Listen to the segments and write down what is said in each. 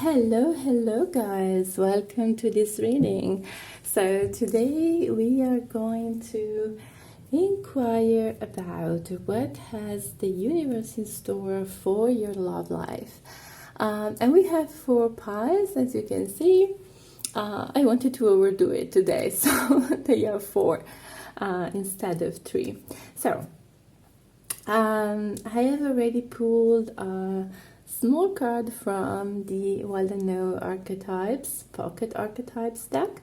Hello guys, welcome to this reading. So today we are going to inquire about what has the universe in store for your love life. And we have 4 piles, as you can see. I wanted to overdo it today, so they are 4 instead of 3. So I have already pulled a small card from the well-known Archetypes, Pocket Archetypes deck.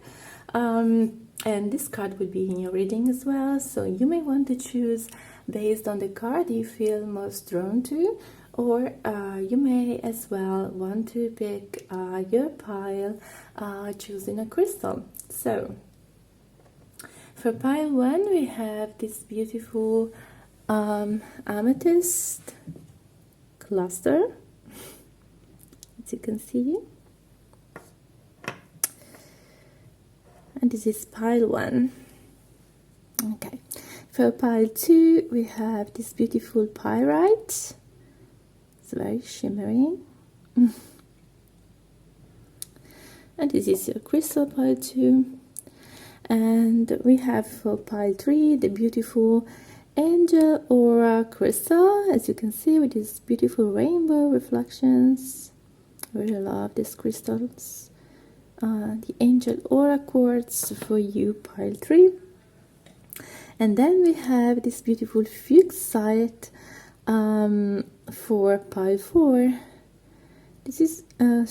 And this card will be in your reading as well, so you may want to choose based on the card you feel most drawn to, or you may as well want to pick your pile choosing a crystal. So for pile 1 we have this beautiful amethyst cluster, as you can see, and this is pile 1. Okay, for pile 2 we have this beautiful pyrite. It's very shimmering. And this is your crystal pile 2. And we have for pile 3 the beautiful angel aura crystal, as you can see, with these beautiful rainbow reflections. I really love these crystals. The angel aura quartz for you, pile 3. And then we have this beautiful fuchsite for pile 4. This is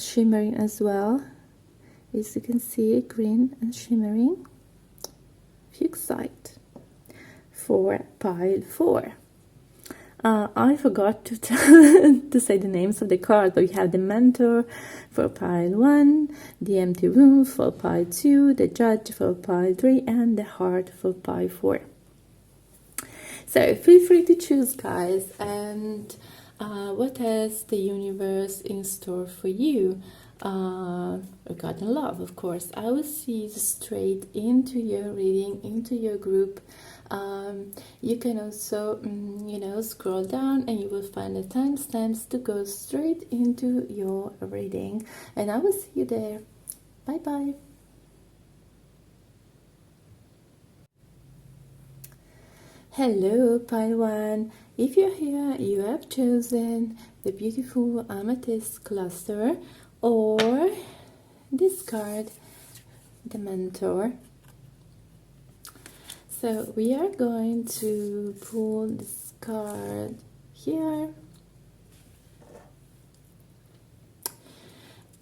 shimmering as well, as you can see, green and shimmering fuchsite for pile 4. I forgot to to say the names of the cards, but we have the mentor for pile 1, the empty room for pile 2, the judge for pile 3, and the heart for pile 4. So feel free to choose, guys, and what has the universe in store for you regarding love, of course. I will see straight into your reading, into your group. You can also scroll down and you will find the timestamps to go straight into your reading, and I will see you there. Bye bye. Hello pile 1, if you're here you have chosen the beautiful amethyst cluster or this card, the mentor. So we are going to pull this card here.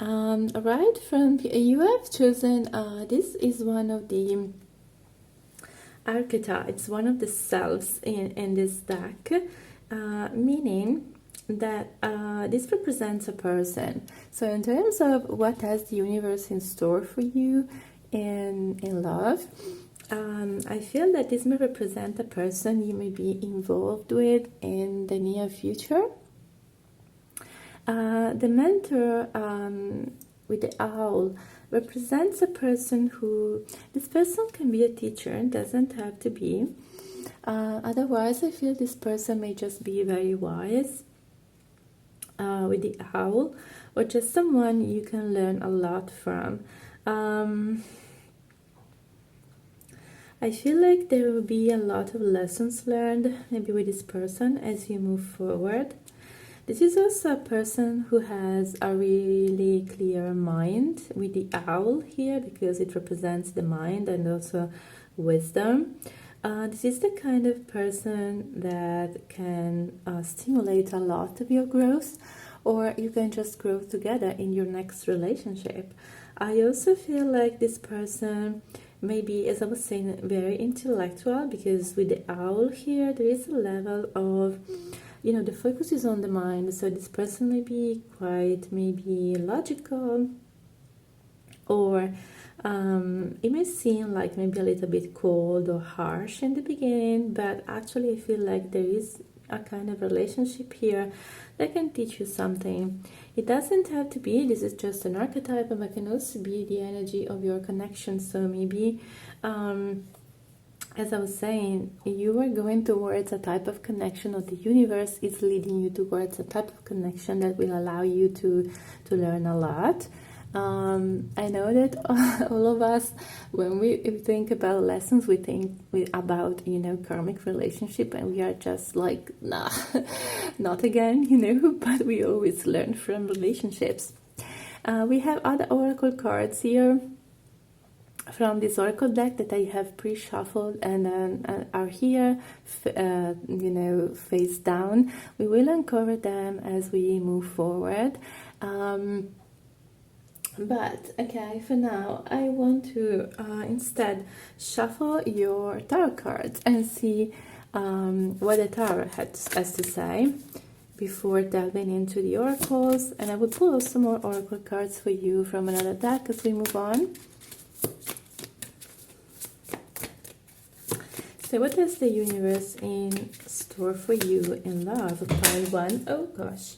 Right from here, you have chosen, this is one of the archetypes, one of the selves in this deck, meaning that this represents a person. So in terms of what has the universe in store for you in love, I feel that this may represent a person you may be involved with in the near future. The mentor with the owl represents a person who, this person can be a teacher, doesn't have to be. Otherwise, I feel this person may just be very wise with the owl, or just someone you can learn a lot from. I feel like there will be a lot of lessons learned maybe with this person as you move forward. This is also a person who has a really clear mind with the owl here, because it represents the mind and also wisdom. This is the kind of person that can stimulate a lot of your growth, or you can just grow together in your next relationship. I also feel like this person maybe, as I was saying, very intellectual, because with the owl here there is a level of, the focus is on the mind, so this person may be quite maybe logical, or it may seem like maybe a little bit cold or harsh in the beginning, but actually I feel like there is a kind of relationship here that can teach you something. It doesn't have to be, this is just an archetype, but it can also be the energy of your connection. So maybe as I was saying, you are going towards a type of connection, or the universe is leading you towards a type of connection that will allow you to learn a lot. I know that all of us, when we think about lessons, we think about, karmic relationship, and we are just like, nah, not again, but we always learn from relationships. We have other oracle cards here from this oracle deck that I have pre-shuffled and are here, face down. We will uncover them as we move forward. But okay, for now I want to instead shuffle your tarot cards and see what the tarot has to say before delving into the oracles. And I will pull some more oracle cards for you from another deck as we move on. So what is the universe in store for you in love? Pile 1. Oh gosh.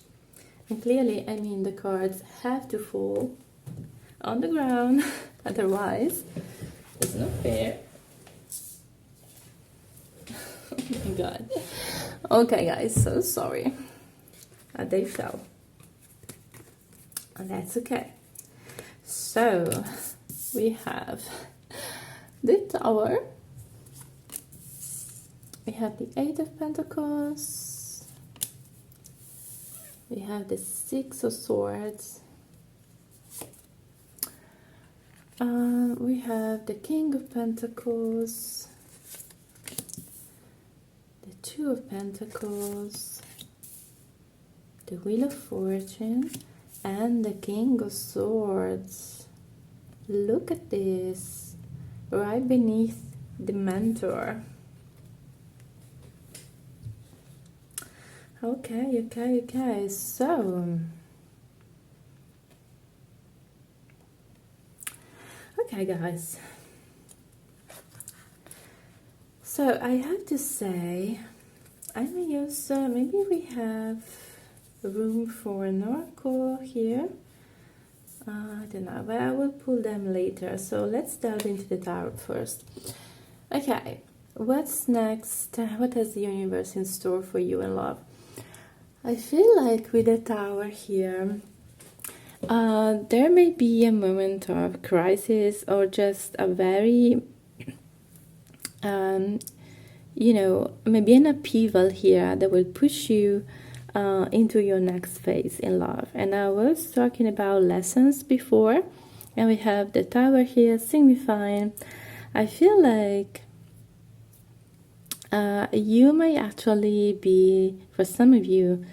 And clearly, the cards have to fall on the ground, otherwise it's not fair. Oh my god. Okay guys, so sorry. They fell. And that's okay. So we have the Tower, we have the Eight of Pentacles, we have the Six of Swords, we have the King of Pentacles, the Two of Pentacles, the Wheel of Fortune, and the King of Swords. Look at this, right beneath the Mentor. Okay, so okay guys, so I have to say, I may use, maybe we have room for an oracle here. I don't know, but I will pull them later. So let's delve into the tarot first. Okay, what's next? What has the universe in store for you in love? I feel like with the Tower here, there may be a moment of crisis, or just a very, maybe an upheaval here that will push you into your next phase in love. And I was talking about lessons before, and we have the Tower here signifying, I feel like you may actually be, for some of you,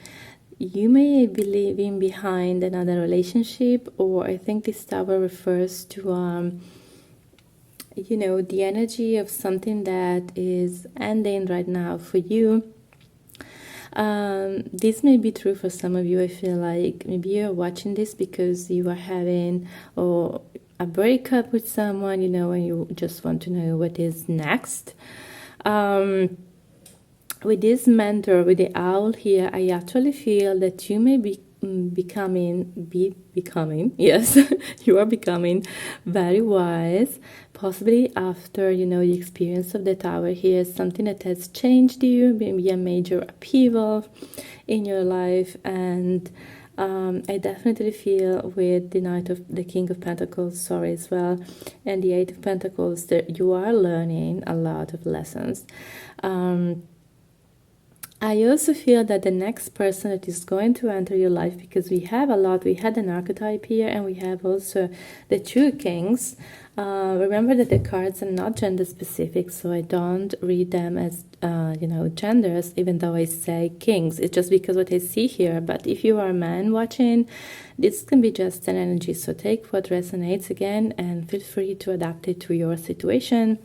you may be leaving behind another relationship, or I think this Tower refers to the energy of something that is ending right now for you. This may be true for some of you. I feel like maybe you're watching this because you are having a breakup with someone, and you just want to know what is next. With this Mentor, with the owl here, I actually feel that you may be becoming, yes, you are becoming very wise, possibly after, the experience of the Tower here, something that has changed you, maybe a major upheaval in your life. And I definitely feel with the King of Pentacles, as well, and the Eight of Pentacles, that you are learning a lot of lessons. I also feel that the next person that is going to enter your life, because we had an archetype here, and we have also the two kings. Remember that the cards are not gender specific, so I don't read them as, genders, even though I say kings. It's just because what I see here. But if you are a man watching, this can be just an energy. So take what resonates again, and feel free to adapt it to your situation.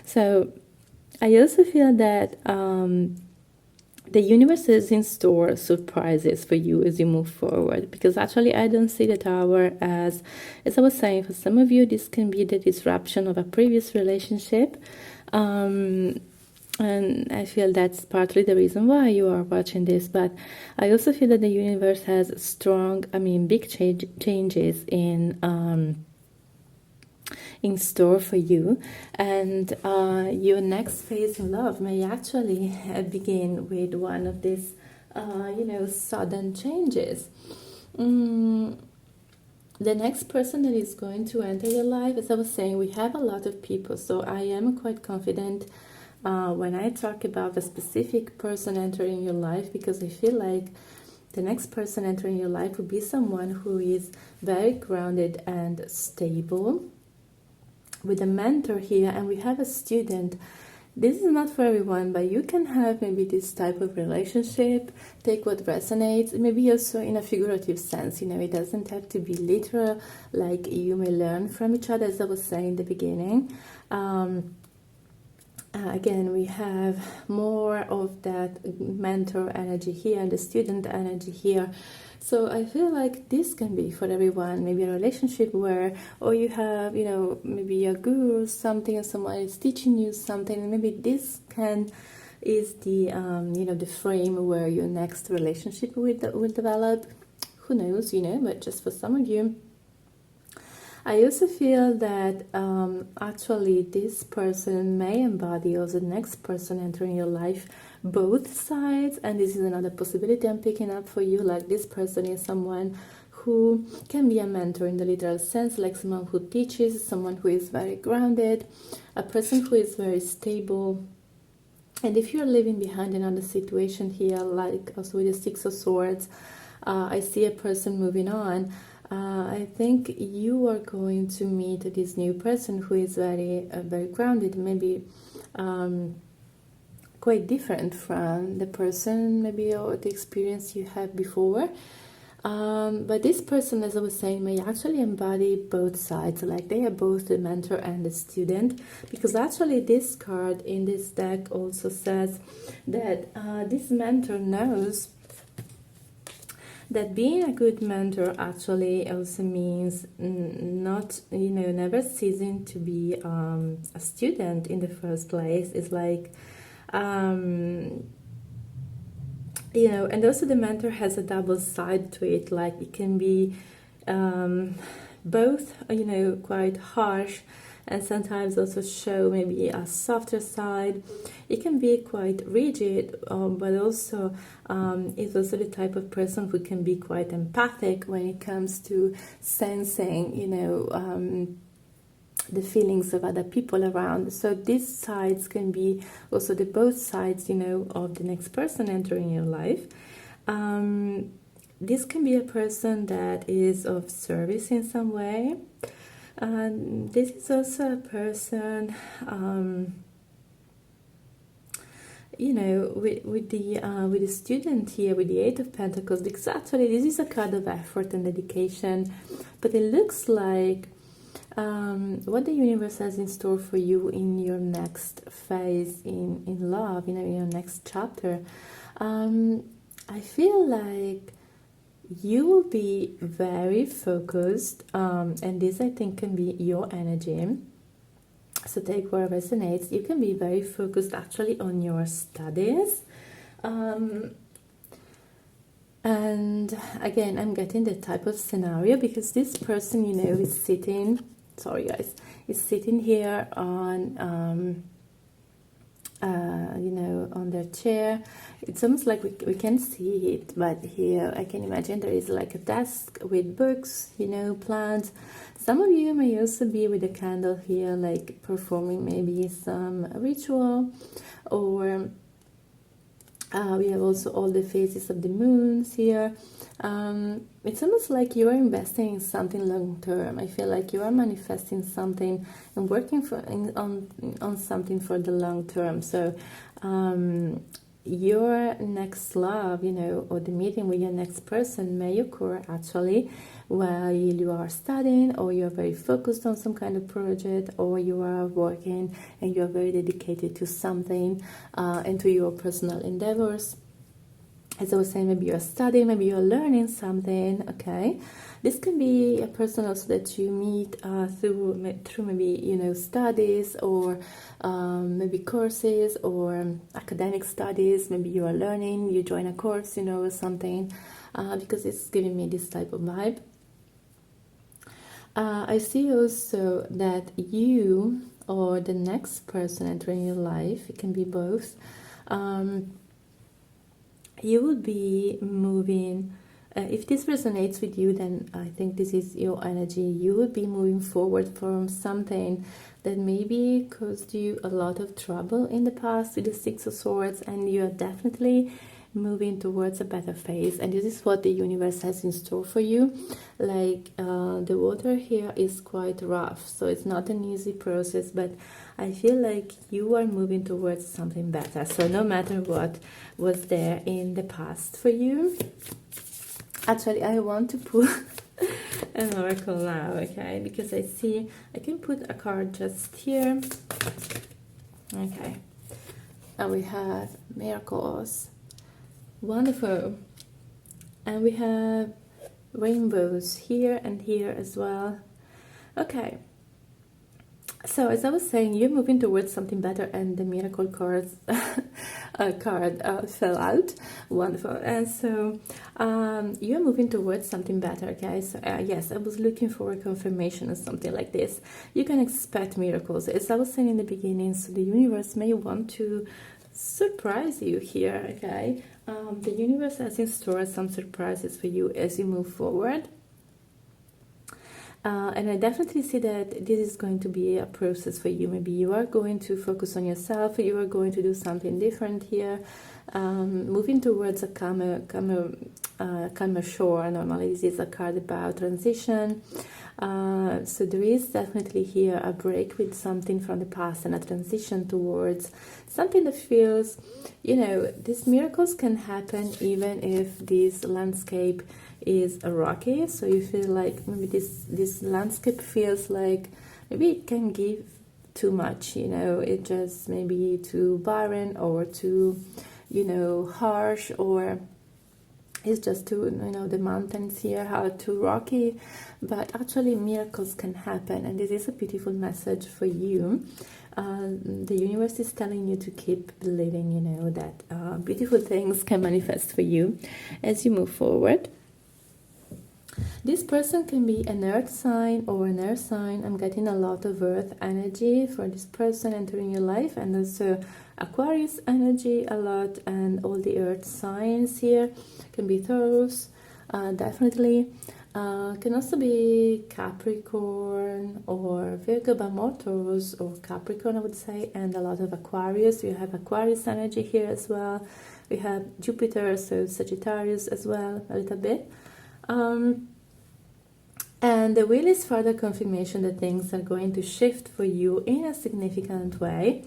So I also feel that the universe is in store surprises for you as you move forward, because actually I don't see the Tower as I was saying, for some of you this can be the disruption of a previous relationship, and I feel that's partly the reason why you are watching this. But I also feel that the universe has strong, big changes in in store for you, and your next phase in love may actually begin with one of these sudden changes. mm, the next person that is going to enter your life, as I was saying, we have a lot of people, so I am quite confident when I talk about a specific person entering your life, because I feel like the next person entering your life will be someone who is very grounded and stable, with a mentor here, and we have a student. This is not for everyone, but you can have maybe this type of relationship. Take what resonates, maybe also in a figurative sense. It doesn't have to be literal, like you may learn from each other, as I was saying in the beginning. Again, we have more of that mentor energy here and the student energy here. So I feel like this can be for everyone, maybe a relationship where, or you have, maybe a guru or something, or someone is teaching you something, and maybe this is the, the frame where your next relationship will develop. Who knows, but just for some of you. I also feel that actually this person may embody also the next person entering your life, both sides, and this is another possibility I'm picking up for you. Like, this person is someone who can be a mentor in the literal sense, like someone who teaches, someone who is very grounded, a person who is very stable. And if you're leaving behind another situation here, like also with the Six of Swords, I see a person moving on. I think you are going to meet this new person who is very, very grounded, maybe quite different from the person, maybe, or the experience you had before. But this person, as I was saying, may actually embody both sides, like they are both the mentor and the student, because actually this card in this deck also says that this mentor knows that being a good mentor actually also means not, never ceasing to be a student in the first place. It's like, and also the mentor has a double side to it. Like, it can be both, quite harsh, and sometimes also show maybe a softer side. It can be quite rigid, but also is also the type of person who can be quite empathic when it comes to sensing, the feelings of other people around. So these sides can be also the both sides, of the next person entering your life. This can be a person that is of service in some way. This is also a person, with the student here, with the Eight of Pentacles, because actually this is a card of effort and dedication, but it looks like what the universe has in store for you in your next phase in love, in your next chapter. I feel like you will be very focused, and this, I think, can be your energy. So take what resonates. You can be very focused actually on your studies. And again, I'm getting the type of scenario because this person, is sitting, sorry guys, is sitting here on on their chair. It's almost like we can see it, but here I can imagine there is like a desk with books, plants. Some of you may also be with a candle here, like performing maybe some ritual, or we have also all the phases of the moons here. It's almost like you are investing in something long term. I feel like you are manifesting something and working on something for the long term. So your next love, or the meeting with your next person may occur actually while you are studying, or you are very focused on some kind of project, or you are working and you are very dedicated to something and to your personal endeavors. As I was saying, maybe you're studying, maybe you're learning something, okay? This can be a person also that you meet through maybe, studies, or maybe courses, or academic studies. Maybe you are learning, you join a course, or something, because it's giving me this type of vibe. I see also that you or the next person entering your life, it can be both, you will be moving. If this resonates with you, then I think this is your energy. You will be moving forward from something that maybe caused you a lot of trouble in the past with the Six of Swords, and you are definitely moving towards a better phase, and this is what the universe has in store for you. Like the water here is quite rough, so it's not an easy process, but I feel like you are moving towards something better. So no matter what was there in the past for you, actually I want to pull an oracle now, okay, because I see I can put a card just here. Okay, and we have miracles. Wonderful. And we have rainbows here and here as well. Okay. So as I was saying, you're moving towards something better, and the miracle cards card fell out. Wonderful. And so you're moving towards something better, okay? So yes, I was looking for a confirmation or something like this. You can expect miracles. As I was saying in the beginning, so the universe may want to surprise you here, okay? The universe has in store some surprises for you as you move forward. And I definitely see that this is going to be a process for you. Maybe you are going to focus on yourself, you are going to do something different here, moving towards a calmer shore. Normally this is a card about transition. So there is definitely here a break with something from the past and a transition towards something that feels, you know, these miracles can happen even if this landscape is rocky. So you feel like maybe this landscape feels like maybe it can give too much, you know, it just maybe too barren or too, you know, harsh, or it's just too, you know, the mountains here are too rocky. But actually miracles can happen, and this is a beautiful message for you. The universe is telling you to keep believing, you know, that beautiful things can manifest for you as you move forward. This person can be an earth sign or an air sign. I'm getting a lot of earth energy for this person entering your life, and also Aquarius energy a lot, and all the earth signs here. Can be Taurus, definitely. Can also be Capricorn or Virgo, but more Taurus or Capricorn, I would say, and a lot of Aquarius. We have Aquarius energy here as well. We have Jupiter, so Sagittarius as well, a little bit. And the wheel is further confirmation that things are going to shift for you in a significant way.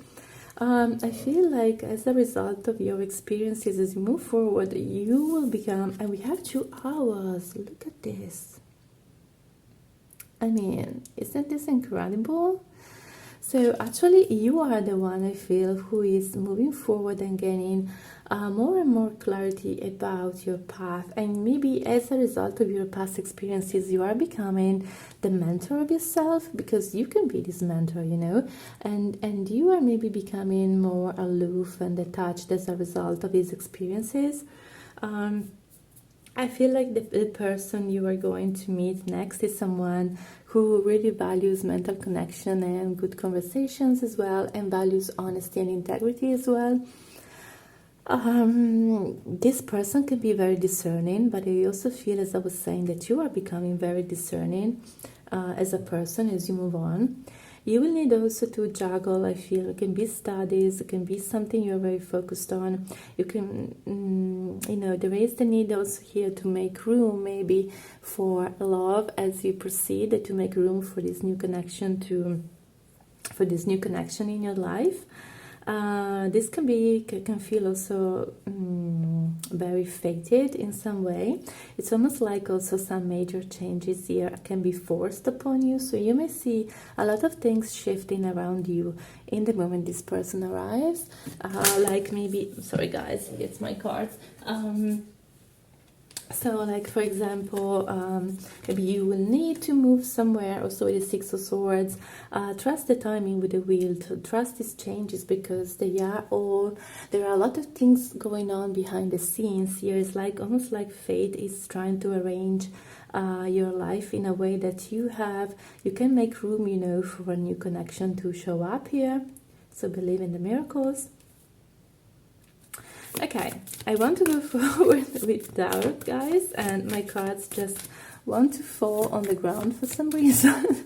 I feel like as a result of your experiences as you move forward, you will become, and we have 2 hours, look at this. I mean, isn't this incredible? So actually you are the one, I feel, who is moving forward and gaining more and more clarity about your path, and maybe as a result of your past experiences you are becoming the mentor of yourself, because you can be this mentor, you know, and you are maybe becoming more aloof and detached as a result of these experiences. I feel like the person you are going to meet next is someone who really values mental connection and good conversations as well, and values honesty and integrity as well. This person can be very discerning, but I also feel, as I was saying, that you are becoming very discerning as a person as you move on. You will need also to juggle, I feel. It can be studies, it can be something you're very focused on. You can, you know, there is the need also here to make room maybe for love as you proceed, to make room for this new connection in your life. This can feel also very fated in some way. It's almost like also some major changes here can be forced upon you, so you may see a lot of things shifting around you in the moment this person arrives. Like maybe, sorry guys, it's my cards. So, like for example, maybe you will need to move somewhere. Also, with the Six of Swords, trust the timing with the wheel. To trust these changes because there are a lot of things going on behind the scenes. Here is like almost like fate is trying to arrange your life in a way that you can make room, you know, for a new connection to show up here. So believe in the miracles. Okay, I want to go forward with Tarot, guys, and my cards just want to fall on the ground for some reason.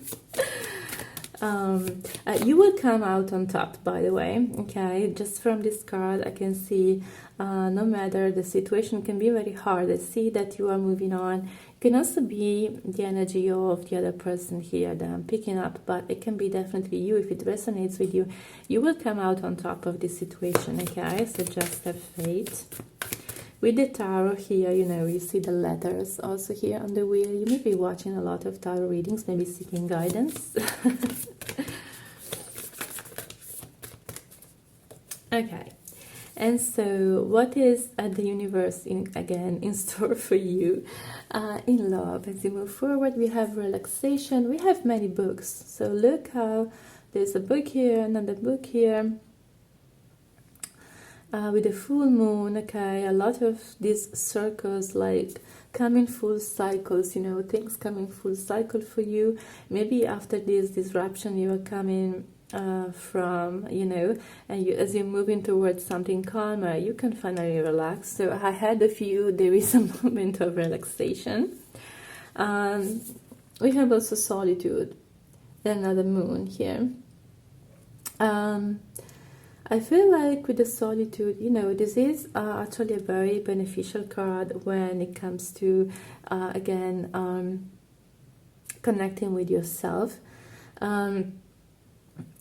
You will come out on top, by the way. Okay, just from this card I can see no matter the situation can be very hard, I see that you are moving on. It can also be the energy of the other person here that I'm picking up, but it can be definitely you. If it resonates with you, you will come out on top of this situation. Okay, so just have faith. With the tarot here, you know, you see the letters also here on the wheel. You may be watching a lot of tarot readings, maybe seeking guidance. Okay, and so what is the universe in store for you in love? As you move forward, we have relaxation, we have many books. So look how there's a book here, another book here. With the full moon, okay, a lot of these circles like come in full cycles, you know, things come in full cycle for you. Maybe after this disruption you are coming from, you know, and as you're moving towards something calmer, you can finally relax. So I had a few, there is a moment of relaxation. We have also solitude, another moon here. I feel like with the solitude, you know, this is actually a very beneficial card when it comes to, again, connecting with yourself.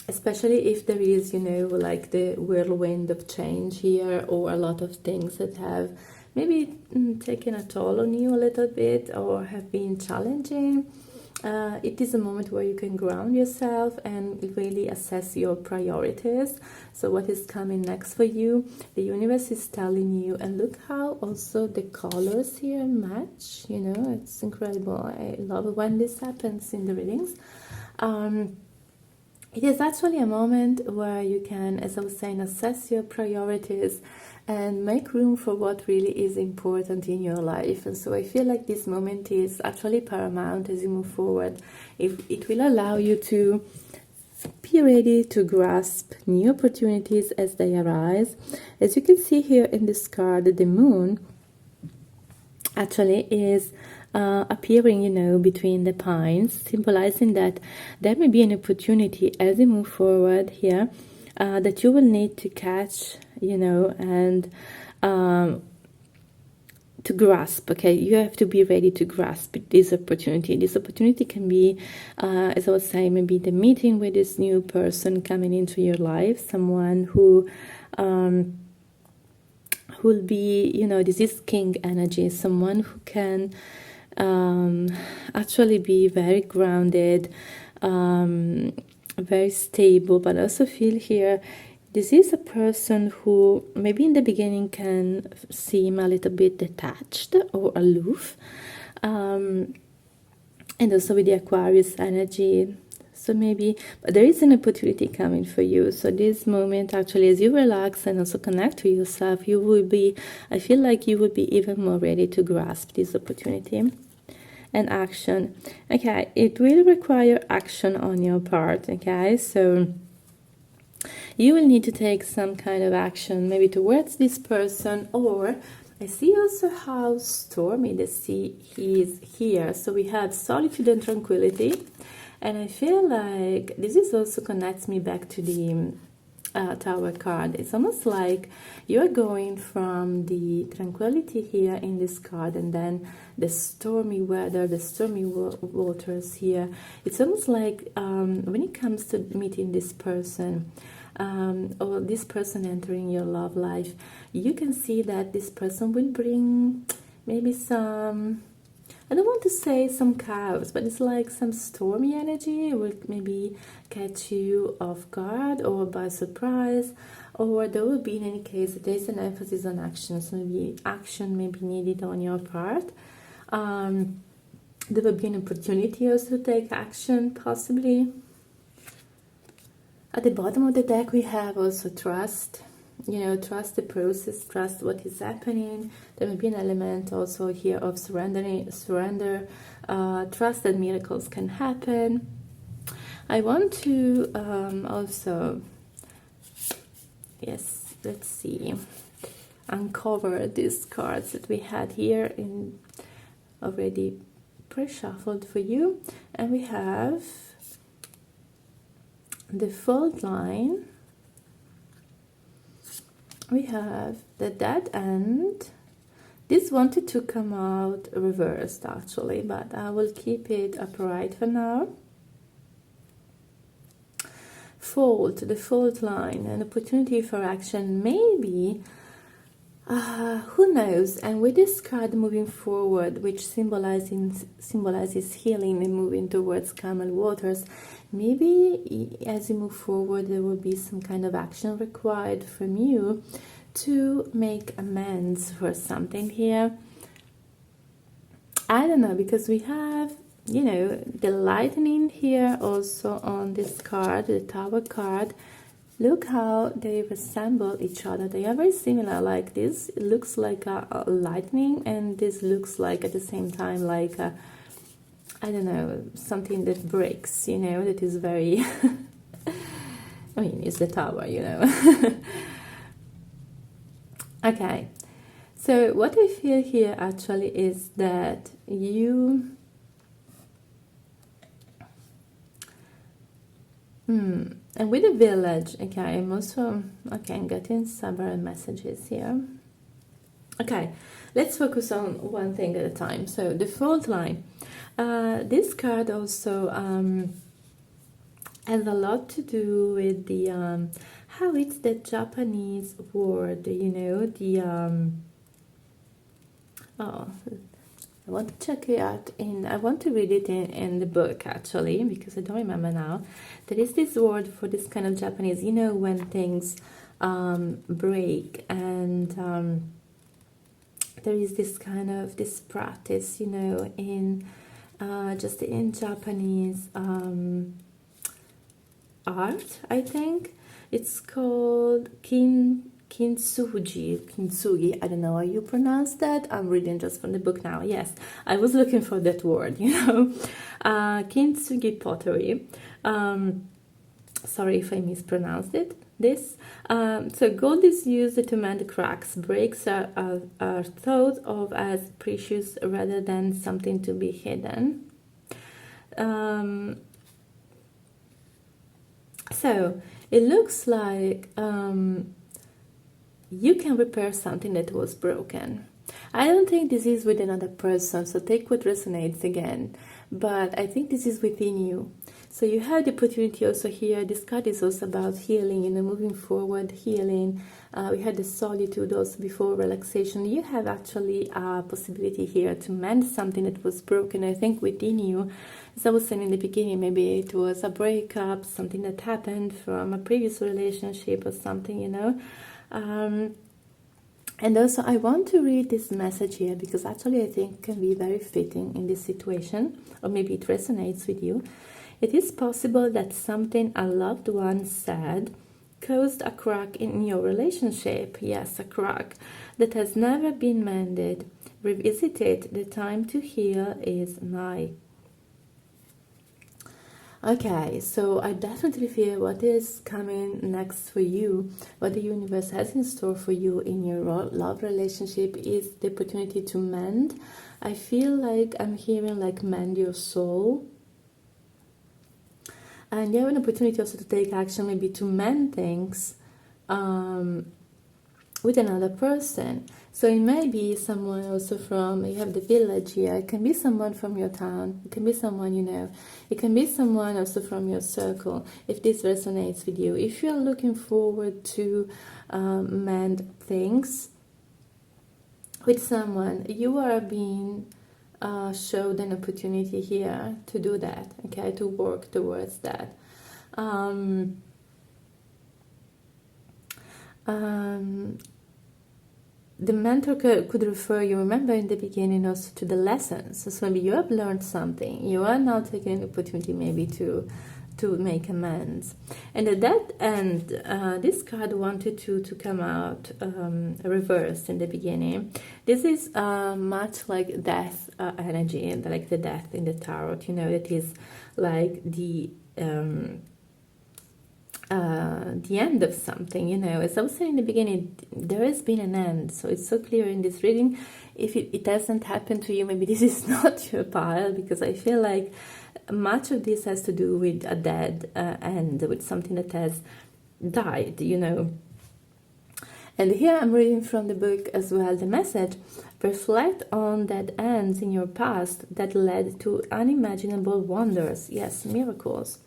Especially if there is, you know, like the whirlwind of change here, or a lot of things that have maybe taken a toll on you a little bit or have been challenging. It is a moment where you can ground yourself and really assess your priorities. So what is coming next for you? The universe is telling you, and look how also the colors here match, you know, it's incredible. I love when this happens in the readings. It is actually a moment where you can, as I was saying, assess your priorities and make room for what really is important in your life. And so I feel like this moment is actually paramount as you move forward. It will allow you to be ready to grasp new opportunities as they arise. As you can see here in this card, the moon actually is appearing, you know, between the pines, symbolizing that there may be an opportunity as you move forward here that you will need to catch, you know, and to grasp. Okay, you have to be ready to grasp this opportunity. This opportunity can be, as I was saying, maybe the meeting with this new person coming into your life, someone who will be, you know, this is king energy, someone who can actually be very grounded, very stable, but also feel here this is a person who maybe in the beginning can seem a little bit detached or aloof, and also with the Aquarius energy. So maybe, but there is an opportunity coming for you. So this moment, actually, as you relax and also connect to yourself, you will be, I feel like you will be even more ready to grasp this opportunity. And action. Okay, it will require action on your part, okay? So you will need to take some kind of action, maybe towards this person, or I see also how stormy the sea is here. So we have solitude and tranquility. And I feel like this is also connects me back to the Tower card. It's almost like you're going from the tranquility here in this card and then the stormy weather, the stormy waters here. It's almost like when it comes to meeting this person, or this person entering your love life, you can see that this person will bring maybe some, I don't want to say some chaos, but it's like some stormy energy. It will maybe catch you off guard or by surprise, or there will be, in any case, there's an emphasis on action, so maybe action may be needed on your part. There will be an opportunity also to take action, possibly. At the bottom of the deck, we have also trust. Trust the process, trust what is happening. There may be an element also here of surrender, trust that miracles can happen. I want to also, yes, let's see, uncover these cards that we had here in already pre-shuffled for you. And we have the fault line, we have the dead end. This wanted to come out reversed actually, but I will keep it upright for now. Fault, the fault line, an opportunity for action, maybe. Who knows? And with this card moving forward, which symbolizes healing and moving towards calmer waters, maybe as you move forward, there will be some kind of action required from you to make amends for something here. I don't know, because we have, the lightning here also on this card, the Tower card. Look how they resemble each other. They are very similar. Like this looks like a lightning, and this looks like at the same time like a, I don't know, something that breaks, that is very I mean, it's the tower, Okay, so what I feel here actually is that you and with the village, okay, I'm getting several messages here. Okay, let's focus on one thing at a time. So the fault line, this card also has a lot to do with the how it's the Japanese word, I want to check it out I want to read it in the book actually, because I don't remember now. There is this word for this kind of Japanese, when things break, and there is this kind of this practice, in just in Japanese art, I think. It's called kintsugi, I don't know how you pronounce that. I'm reading just from the book now. Yes, I was looking for that word, kintsugi pottery. Sorry if I mispronounced this. So gold is used to mend cracks. Breaks are thought of as precious rather than something to be hidden. So it looks like you can repair something that was broken. I don't think this is with another person, so take what resonates again. But I think this is within you. So you have the opportunity also here. This card is also about healing, moving forward, healing. We had the solitude also before, relaxation. You have actually a possibility here to mend something that was broken, I think, within you. As I was saying in the beginning, maybe it was a breakup, something that happened from a previous relationship or something, and also I want to read this message here because actually I think it can be very fitting in this situation, or maybe it resonates with you. It is possible that something a loved one said caused a crack in your relationship. Yes, a crack that has never been mended. Revisit it. The time to heal is nigh. Okay, so I definitely feel what is coming next for you, what the universe has in store for you in your love relationship is the opportunity to mend. I feel like I'm hearing like mend your soul. And you have an opportunity also to take action, maybe to mend things with another person. So it may be someone also from, you have the village here, it can be someone from your town, it can be someone you know, it can be someone also from your circle, if this resonates with you. If you're looking forward to mend things with someone, you are being showed an opportunity here to do that, okay, to work towards that. the mentor could refer you, remember in the beginning, also to the lessons. So maybe you have learned something. You are now taking an opportunity maybe to make amends. And at that end, this card wanted to come out reversed in the beginning. This is much like death energy, like the death in the tarot. You know, it is like the end of something, you know. As I was saying in the beginning, there has been an end. So it's so clear in this reading. If it hasn't happened to you, maybe this is not your pile, because I feel like much of this has to do with a dead end, with something that has died, you know. And here I'm reading from the book as well, the message: reflect on dead ends in your past that led to unimaginable wonders, yes, miracles.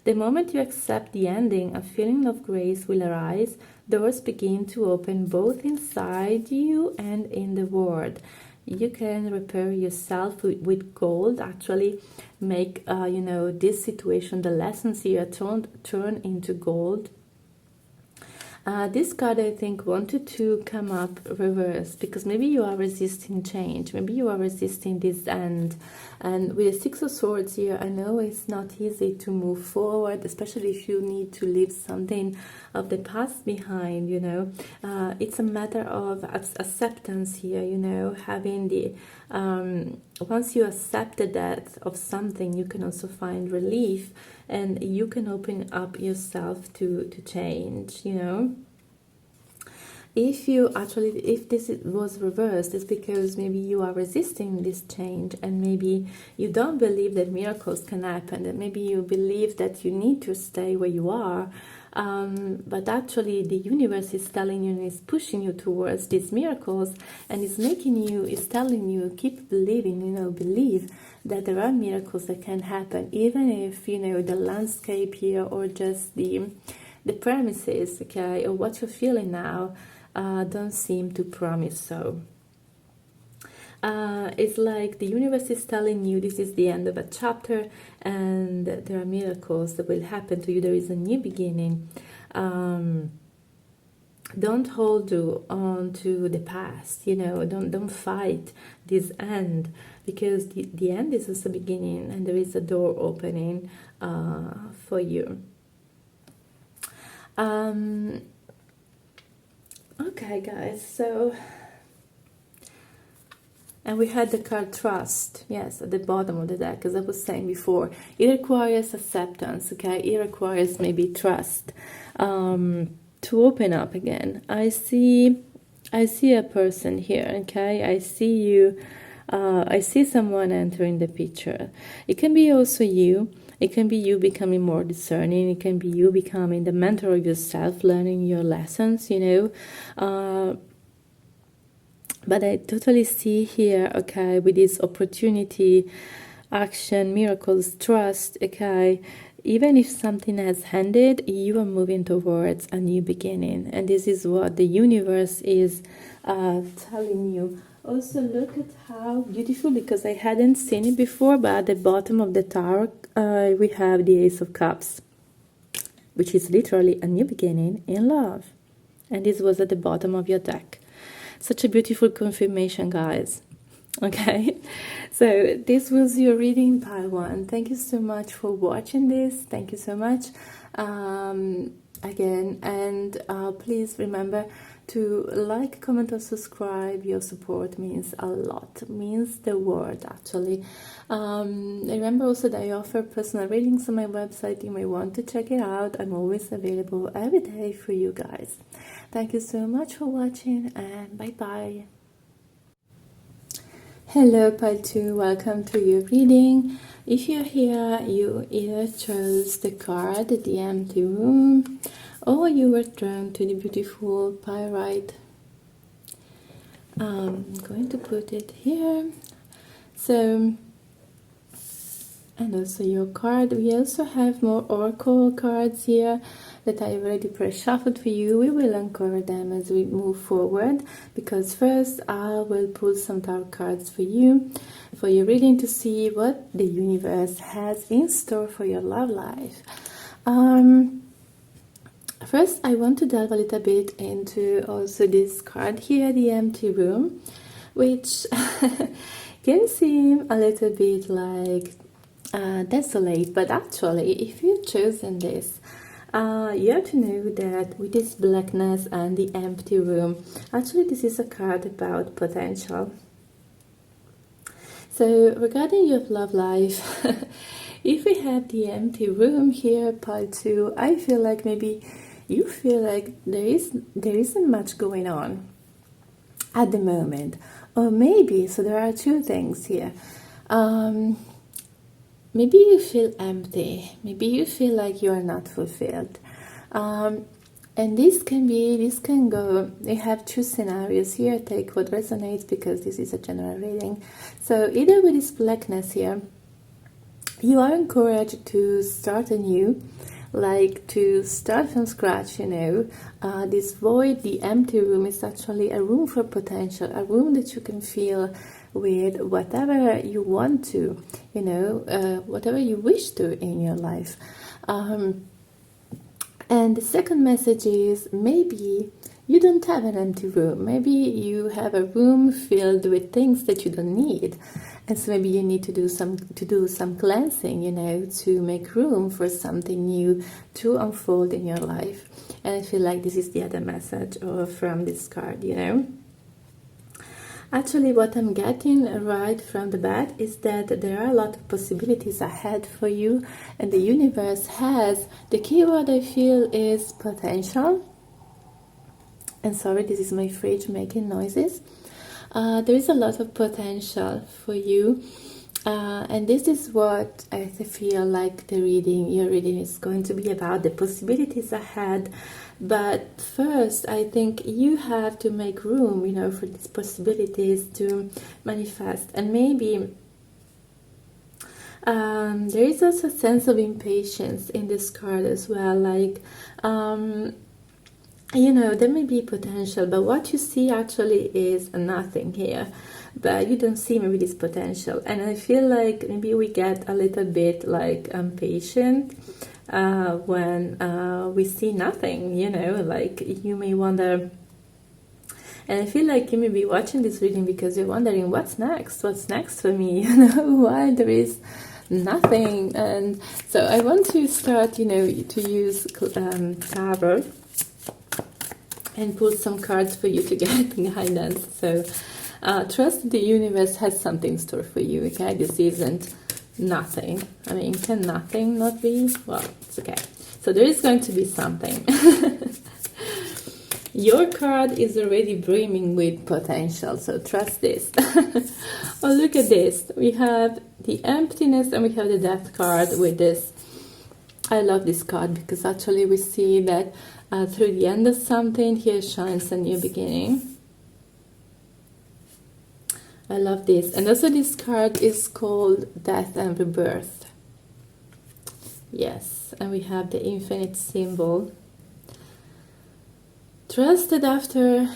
The moment you accept the ending, a feeling of grace will arise. Doors begin to open both inside you and in the world. You can repair yourself with gold, actually make, you know, this situation, the lessons here, turn into gold. This card, I think, wanted to come up reversed, because maybe you are resisting change, maybe you are resisting this end. And with the Six of Swords here, I know it's not easy to move forward, especially if you need to leave something of the past behind, you know. It's a matter of acceptance here, you know, having the once you accept the death of something, you can also find relief, and you can open up yourself to change, you know. If this was reversed, it's because maybe you are resisting this change, and maybe you don't believe that miracles can happen, and maybe you believe that you need to stay where you are. But actually the universe is telling you and is pushing you towards these miracles, and is telling you, keep believing, you know, believe that there are miracles that can happen, even if, you know, the landscape here, or just the premises, okay, or what you're feeling now don't seem to promise so. It's like the universe is telling you this is the end of a chapter, and there are miracles that will happen to you. There is a new beginning. Don't hold on to the past, you know. Don't fight this end, because the end is just a beginning, and there is a door opening for you. Okay, guys, so, and we had the card Trust, yes, at the bottom of the deck, as I was saying before. It requires acceptance, okay? It requires maybe trust to open up again. I see a person here, okay? I see you. I see someone entering the picture. It can be also you. It can be you becoming more discerning. It can be you becoming the mentor of yourself, learning your lessons, you know. But I totally see here, okay, with this opportunity, action, miracles, trust, okay, even if something has ended, you are moving towards a new beginning. And this is what the universe is telling you. Also, look at how beautiful, because I hadn't seen it before, but at the bottom of the tarot, we have the Ace of Cups, which is literally a new beginning in love. And this was at the bottom of your deck. Such a beautiful confirmation, guys. Okay, so this was your reading, pile 1. Thank you so much for watching this. Thank you so much again, and please remember to like, comment, or subscribe. Your support means a lot, means the world, actually. Remember also that I offer personal readings on my website. You may want to check it out. I'm always available every day for you guys. Thank you so much for watching, and bye bye. Hello, pile 2, welcome to your reading. If you're here, you either chose the card, the empty room, or you were drawn to the beautiful pyrite. I'm going to put it here. So, and also your card. We also have more oracle cards here that I already pre-shuffled for you. We will uncover them as we move forward, because first I will pull some tarot cards for you, for your reading, to see what the universe has in store for your love life. First, I want to delve a little bit into also this card here, the empty room, which can seem a little bit like desolate, but actually, if you've chosen this, you have to know that with this blackness and the empty room, actually, this is a card about potential. So, regarding your love life, if we have the empty room here, part 2, I feel like maybe you feel like there isn't much going on at the moment, or maybe, so there are two things here. Maybe you feel empty, maybe you feel like you are not fulfilled, and this can go. We have two scenarios here. Take what resonates, because this is a general reading. So either with this blackness here, you are encouraged to start anew, like to start from scratch, this void, the empty room, is actually a room for potential, a room that you can fill with whatever you want to, whatever you wish to in your life. And the second message is, maybe you don't have an empty room. Maybe you have a room filled with things that you don't need. And so maybe you need to do some cleansing, to make room for something new to unfold in your life. And I feel like this is the other message from this card, Actually, what I'm getting right from the bat is that there are a lot of possibilities ahead for you, and the universe has, the keyword I feel is potential. And sorry, this is my fridge making noises. There is a lot of potential for you, and this is what I feel like your reading is going to be about, the possibilities ahead. But first, I think you have to make room, for these possibilities to manifest. And maybe there is also a sense of impatience in this card as well. Like, there may be potential, but what you see actually is nothing here. But you don't see maybe this potential. And I feel like maybe we get a little bit like impatient when we see nothing, like you may wonder. And I feel like you may be watching this reading because you're wondering, what's next for me, why there is nothing. And so I want to start, to use tarot and pull some cards for you to get guidance. So trust the universe has something in store for you, okay? This isn't nothing. I mean, can nothing not be? Well, it's okay. So there is going to be something. Your card is already brimming with potential, so trust this. Oh, look at this. We have the emptiness and we have the death card with this. I love this card because actually we see that through the end of something, here shines a new beginning. I love this. And also this card is called Death and Rebirth. Yes, and we have the infinite symbol. Trust that after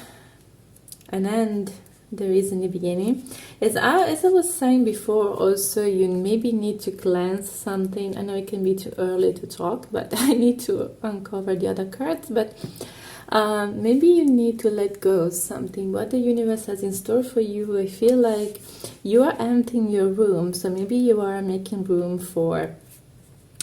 an end, there is a new beginning. As I was saying before, also you maybe need to cleanse something. I know it can be too early to talk, but I need to uncover the other cards. But maybe you need to let go of something. What the universe has in store for you, I feel like you are emptying your room. So maybe you are making room for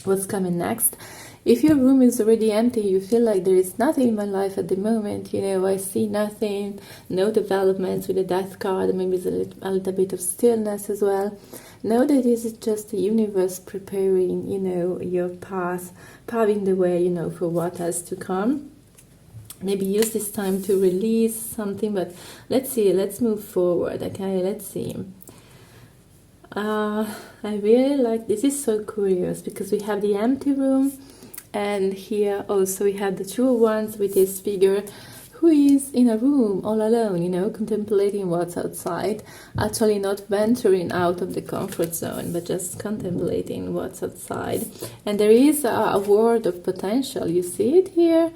what's coming next. If your room is already empty, you feel like there is nothing in my life at the moment, I see nothing, no developments with the death card, maybe there's a little bit of stillness as well. Know that this is just the universe preparing, your path, paving the way, for what has to come. Maybe use this time to release something, but let's see, let's move forward, okay, let's see. I really like, this is so curious because we have the empty room. And here also we have the Two of Wands with this figure who is in a room all alone, contemplating what's outside. Actually not venturing out of the comfort zone, but just contemplating what's outside. And there is a world of potential. You see it here?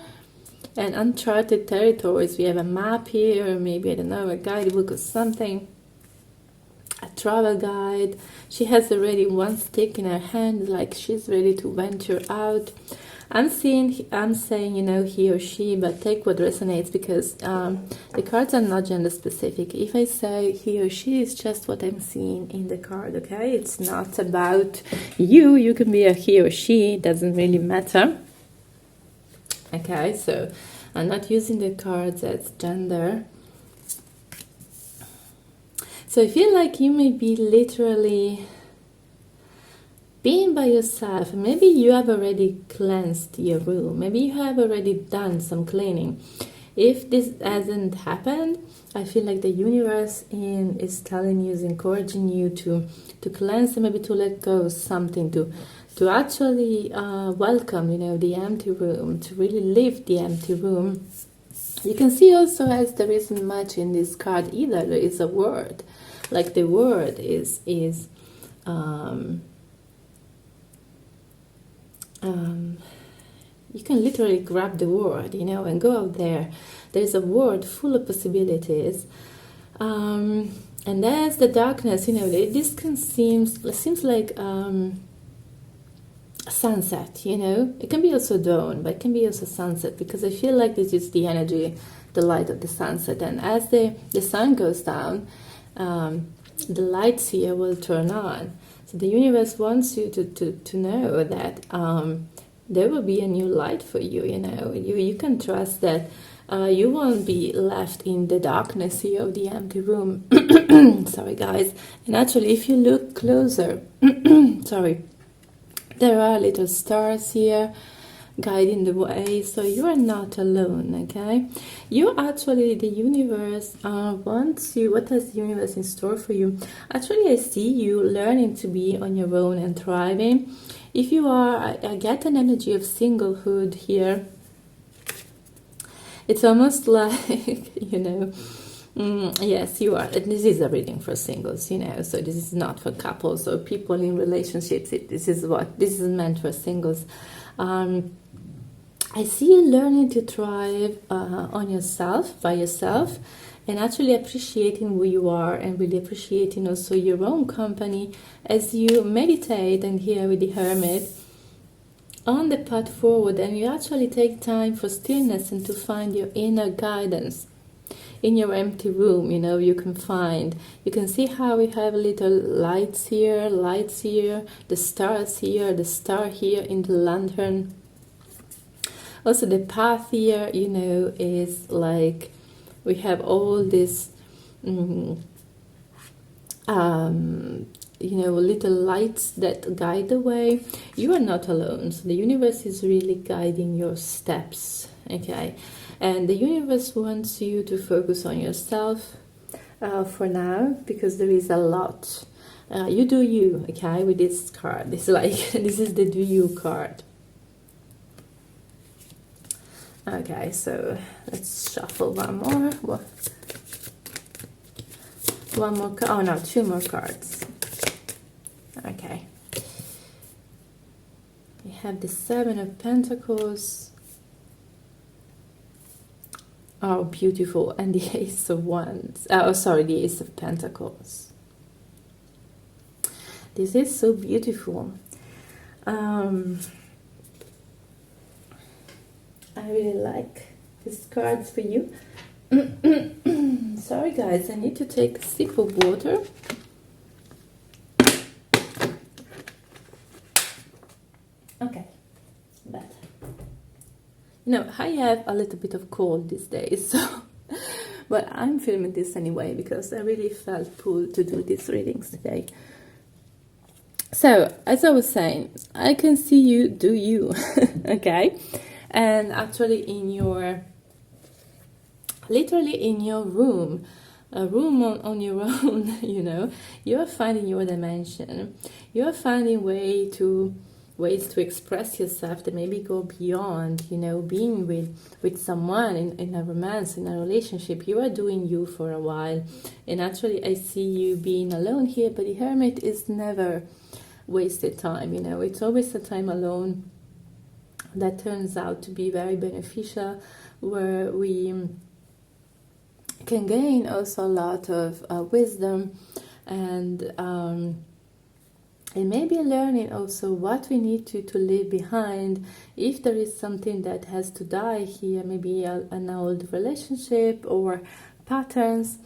And uncharted territories. We have a map here, maybe, I don't know, a guidebook or something. A travel guide. She has already one stick in her hand, like she's ready to venture out. I'm saying, you know, he or she, but take what resonates, because the cards are not gender specific. If I say he or she, it's just what I'm seeing in the card, okay? It's not about you. You can be a he or she, it doesn't really matter. Okay, so I'm not using the cards as gender. So I feel like you may be literally being by yourself. Maybe you have already cleansed your room. Maybe you have already done some cleaning. If this hasn't happened, I feel like the universe is telling you, is encouraging you to cleanse, maybe to let go of something, to actually welcome, you know, the empty room, to really leave the empty room. You can see also, as there isn't much in this card either, there is a word. Like the word is you can literally grab the word, you know, and go out there. There's a world full of possibilities. And there's the darkness, you know, this seems like sunset, you know. It can be also dawn, but it can be also sunset, because I feel like this is the energy, the light of the sunset. And as the sun goes down, the lights here will turn on. So the universe wants you to know that there will be a new light for you, you know. You can trust that you won't be left in the darkness here of the empty room. Sorry, guys. And actually, if you look closer, sorry, there are little stars here guiding the way, so you are not alone, okay? You actually, the universe wants you. What has the universe in store for you? Actually, I see you learning to be on your own and thriving. If you are, I get an energy of singlehood here. It's almost like, you know, yes, you are. This is a reading for singles, you know, so this is not for couples or people in relationships. This is meant for singles. I see you learning to thrive on yourself, by yourself, and actually appreciating who you are, and really appreciating also your own company as you meditate and here with the Hermit on the path forward, and you actually take time for stillness and to find your inner guidance. In your empty room, you know, you can see how we have little lights here, the stars here, the star here in the lantern. Also the path here, you know, is like we have all this, you know, little lights that guide the way. You are not alone, so the universe is really guiding your steps, okay? And the universe wants you to focus on yourself for now, because there is a lot. You do you, okay, with this card. It's like, this is the do you card. Okay, so let's shuffle one more. Oh no, two more cards. Okay. We have the Seven of Pentacles. Oh, beautiful. And the Ace of Wands. Oh, sorry, the Ace of Pentacles. This is so beautiful. I really like these cards for you. Sorry, guys, I need to take a sip of water. Okay, better. You know, I have a little bit of cold these days, so but I'm filming this anyway because I really felt pulled to do these readings today. So, as I was saying, I can see you do you, okay? And actually literally in your room, a room on your own, you know, you're finding your dimension. You're finding ways to express yourself that maybe go beyond, you know, being with someone in a romance, in a relationship. You are doing you for a while. And actually, I see you being alone here, but the Hermit is never wasted time, you know. It's always a time alone that turns out to be very beneficial, where we can gain also a lot of wisdom and And maybe learning also what we need to leave behind, if there is something that has to die here, maybe an old relationship or patterns,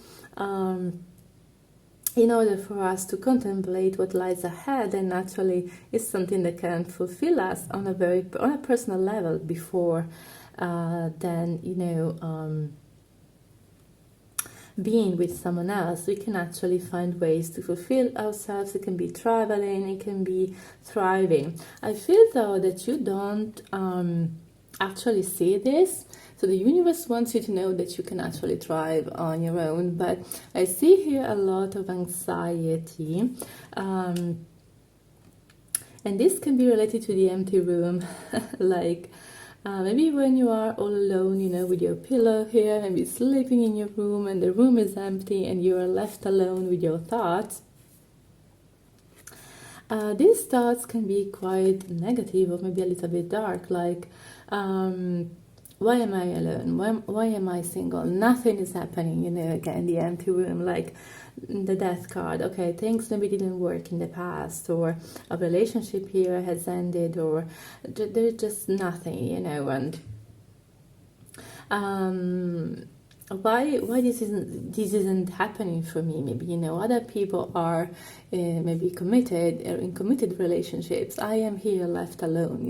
in order for us to contemplate what lies ahead, and actually is something that can fulfill us on a personal level before then, being with someone else. We can actually find ways to fulfill ourselves. It can be traveling, it can be thriving. I feel though that you don't actually see this. So the universe wants you to know that you can actually thrive on your own, but I see here a lot of anxiety, and this can be related to the empty room, like maybe when you are all alone, with your pillow here, maybe sleeping in your room and the room is empty and you are left alone with your thoughts. These thoughts can be quite negative or maybe a little bit dark, like, why am I alone? Why am I single? Nothing is happening, again, the empty room, like the death card. Okay, things maybe didn't work in the past, or a relationship here has ended, or there's just nothing, and why this isn't happening for me. Maybe other people are maybe committed or in committed relationships. I am here left alone.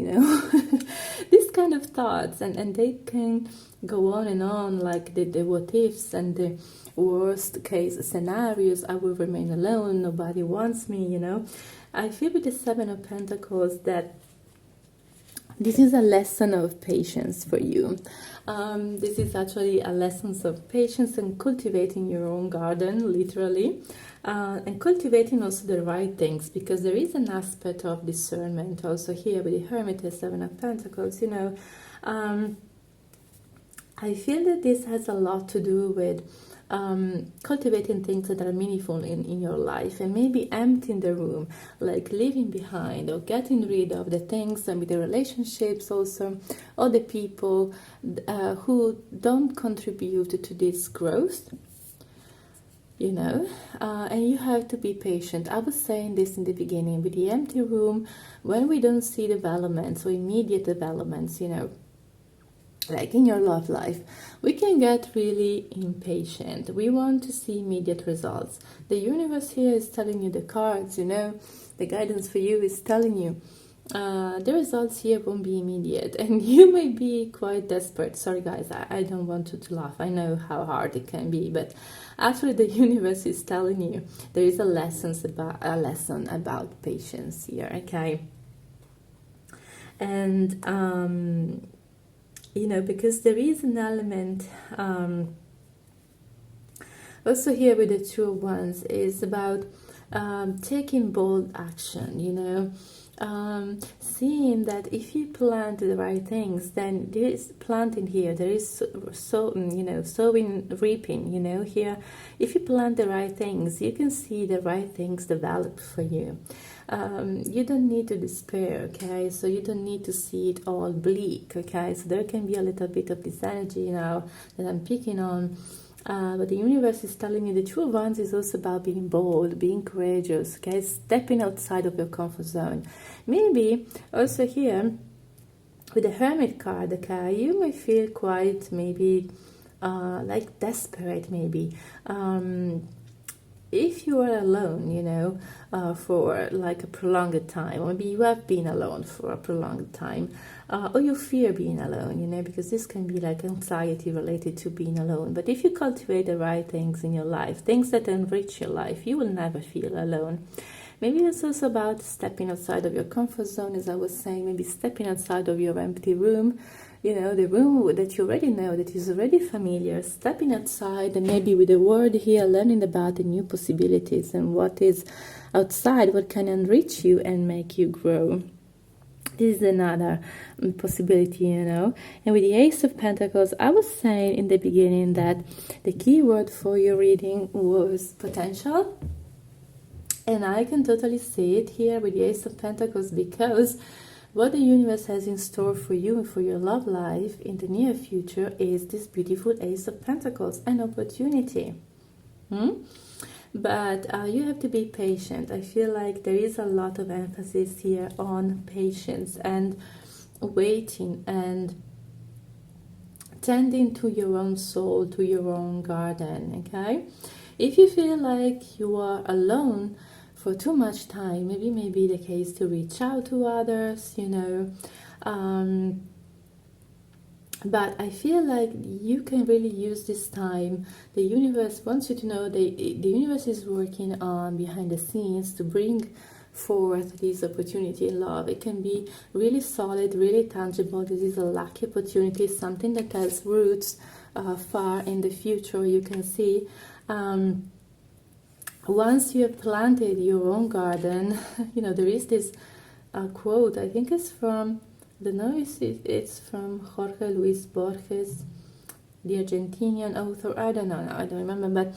These kind of thoughts, and they can go on and on, like the what ifs and the worst case scenarios. I will remain alone, nobody wants me. I feel with the Seven of Pentacles that this is a lesson of patience for you. This is actually a lesson of patience and cultivating your own garden, literally, and cultivating also the right things, because there is an aspect of discernment also here with the Hermit, the Seven of Pentacles. I feel that this has a lot to do with cultivating things that are meaningful in your life, and maybe emptying the room, like leaving behind or getting rid of the things, and with the relationships also, or the people who don't contribute to this growth, and you have to be patient. I was saying this in the beginning, with the empty room, when we don't see developments or immediate developments, like in your love life, we can get really impatient. We want to see immediate results. The universe here is telling you, the cards, the guidance for you is telling you the results here won't be immediate, and you may be quite desperate. Sorry guys, I don't want you to laugh. I know how hard it can be, but actually the universe is telling you there is a lesson about patience here, okay? And because there is an element also here with the Two of Wands, is about taking bold action, seeing that if you plant the right things, then there is planting here, there is sowing, reaping, here. If you plant the right things, you can see the right things develop for you. You don't need to despair, okay? So you don't need to see it all bleak, okay? So there can be a little bit of this energy now that I'm picking on. But the universe is telling you the Two of Wands is also about being bold, being courageous, okay? Stepping outside of your comfort zone. Maybe also here with the Hermit card, okay, you may feel quite maybe like desperate, maybe. If you are alone, for like a prolonged time, or maybe you have been alone for a prolonged time, or you fear being alone, because this can be like anxiety related to being alone. But if you cultivate the right things in your life, things that enrich your life, you will never feel alone. Maybe it's also about stepping outside of your comfort zone, as I was saying, maybe stepping outside of your empty room, the room that you already know, that is already familiar, stepping outside, and maybe with the word here, learning about the new possibilities and what is outside, what can enrich you and make you grow. This is another possibility, And with the Ace of Pentacles, I was saying in the beginning that the key word for your reading was potential. And I can totally see it here with the Ace of Pentacles, because what the universe has in store for you and for your love life in the near future is this beautiful Ace of Pentacles, an opportunity. but you have to be patient. I feel like there is a lot of emphasis here on patience and waiting and tending to your own soul, to your own garden, okay? If you feel like you are alone for too much time, maybe may be the case to reach out to others, but I feel like you can really use this time. The universe wants you to know the universe is working on behind the scenes to bring forth this opportunity in love. It can be really solid, really tangible. This is a lucky opportunity, something that has roots far in the future. You can see once you have planted your own garden, there is this quote, I think it's from, I don't know if it's from Jorge Luis Borges, the Argentinian author. I don't know, I don't remember, but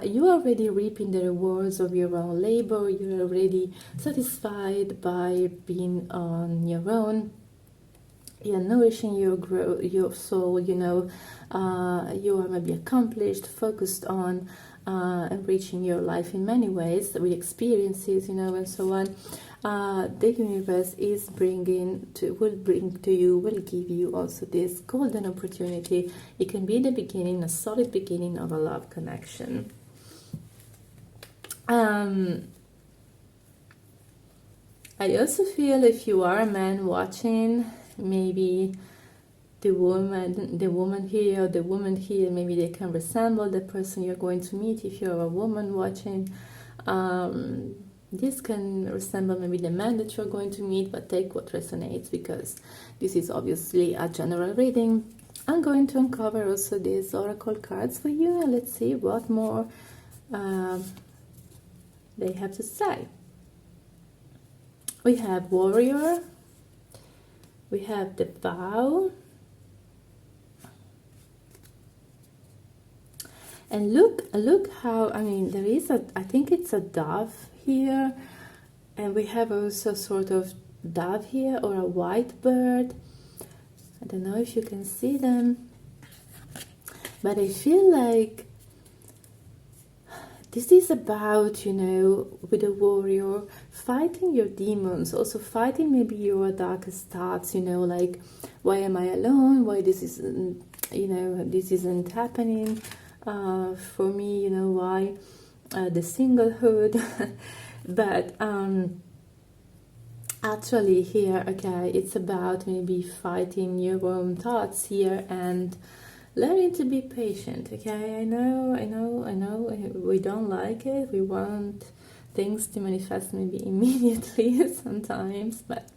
you are already reaping the rewards of your own labor. You're already satisfied by being on your own. You're nourishing your soul, you are maybe accomplished, focused on enriching your life in many ways with experiences, and so on. The universe will give you also this golden opportunity. It can be the beginning, a solid beginning of a love connection. I also feel if you are a man watching, maybe the woman here or the woman here, maybe they can resemble the person you're going to meet. If you're a woman watching, this can resemble maybe the man that you're going to meet, but take what resonates, because this is obviously a general reading. I'm going to uncover also these oracle cards for you, and let's see what more they have to say. We have warrior, we have the vow, and look how, there is I think it's a dove here, and we have also sort of dove here, or a white bird. I don't know if you can see them, but I feel like this is about, with a warrior, fighting your demons, also fighting maybe your darkest thoughts, like, why am I alone? Why this isn't, this isn't happening for me, why the singlehood. But actually here, okay, it's about maybe fighting your own thoughts here and learning to be patient, okay? I know, we don't like it. We want things to manifest maybe immediately sometimes, but...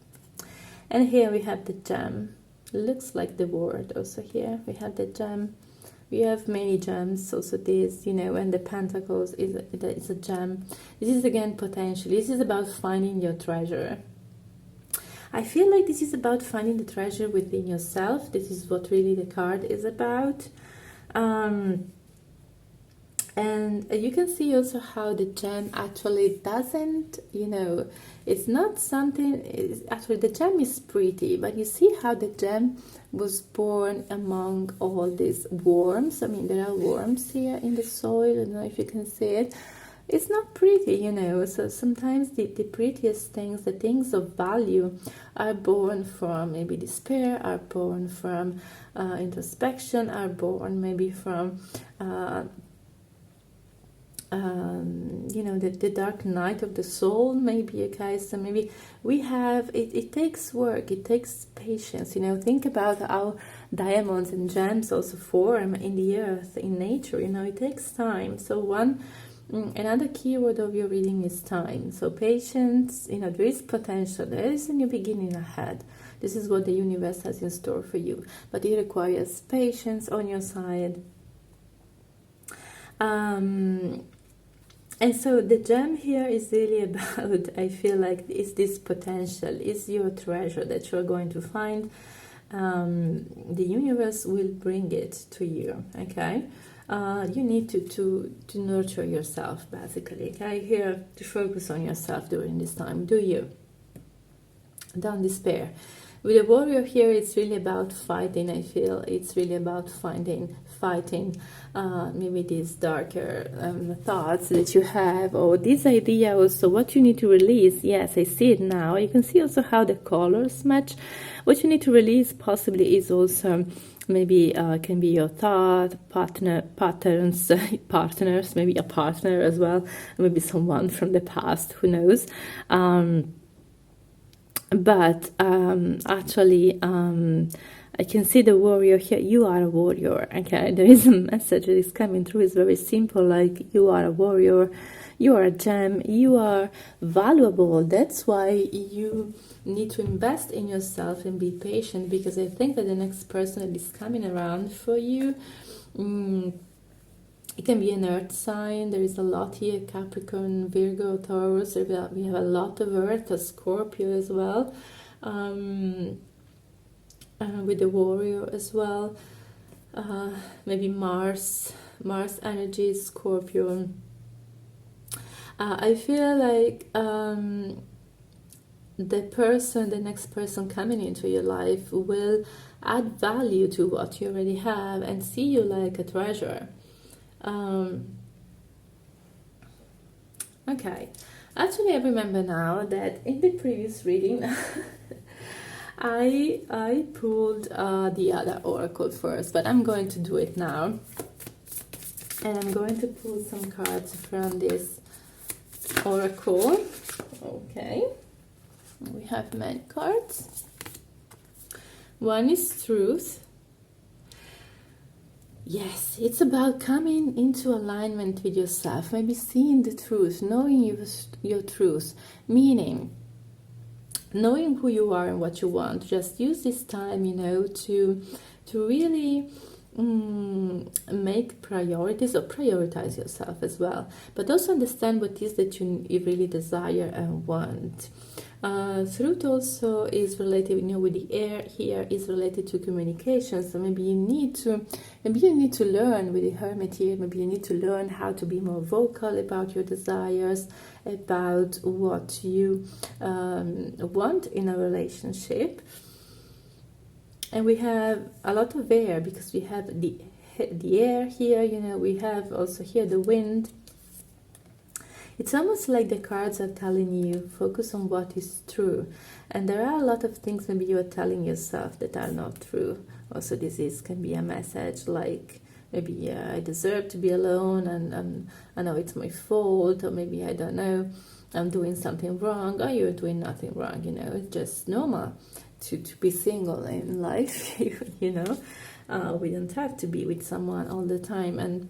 And here we have the gem. Looks like the word also here. We have the gem. We have many gems, also this, and the pentacles is a gem. This is again potential. This is about finding your treasure. I feel like this is about finding the treasure within yourself. This is what really the card is about. And you can see also how the gem actually doesn't, it's not something, actually the gem is pretty, but you see how the gem was born among all these worms. There are worms here in the soil. I don't know if you can see it. It's not pretty, so sometimes the prettiest things, the things of value, are born from maybe despair, are born from introspection, are born maybe from the dark night of the soul, maybe, okay? So maybe we have, it takes work, it takes patience, think about how diamonds and gems also form in the earth, in nature, it takes time. So another keyword of your reading is time. So patience, there is potential, there is a new beginning ahead. This is what the universe has in store for you, but it requires patience on your side. And so the gem here is really about, I feel like, is this potential, is your treasure that you're going to find. The universe will bring it to you, okay? You need to nurture yourself, basically, okay? Here, to focus on yourself during this time. Do you? Don't despair. With the warrior here, it's really about fighting. I feel it's really about fighting maybe these darker thoughts that you have, or this idea also what you need to release. Yes, I see it now. You can see also how the colors match. What you need to release possibly is also maybe can be your thought patterns, partners, maybe a partner as well, maybe someone from the past, who knows. But actually I can see the warrior here. You are a warrior, okay? There is a message that is coming through. It's very simple, like you are a warrior, you are a gem, you are valuable. That's why you need to invest in yourself and be patient, because I think that the next person that is coming around for you, it can be an earth sign. There is a lot here, Capricorn, Virgo, Taurus. We have a lot of earth, a Scorpio as well, with the warrior as well. Maybe Mars energy, Scorpio. I feel like the next person coming into your life will add value to what you already have and see you like a treasure. Okay, actually I remember now that in the previous reading I pulled the other oracle first, but I'm going to do it now, and I'm going to pull some cards from this oracle. Okay, we have many cards. One is truth. Yes, it's about coming into alignment with yourself, maybe seeing the truth, knowing your truth, meaning knowing who you are and what you want. Just use this time, to really make priorities, or prioritize yourself as well, but also understand what it is that you really desire and want. Truth also is related, with the air here, is related to communication. So maybe you need to learn with the Hermit here. Maybe you need to learn how to be more vocal about your desires, about what you want in a relationship. And we have a lot of air, because we have the air here. We have also here the wind. It's almost like the cards are telling you, focus on what is true. And there are a lot of things maybe you are telling yourself that are not true. Also, this can be a message like, maybe I deserve to be alone, and I know it's my fault, or maybe, I don't know, I'm doing something wrong, or you're doing nothing wrong. It's just normal to be single in life. We don't have to be with someone all the time. And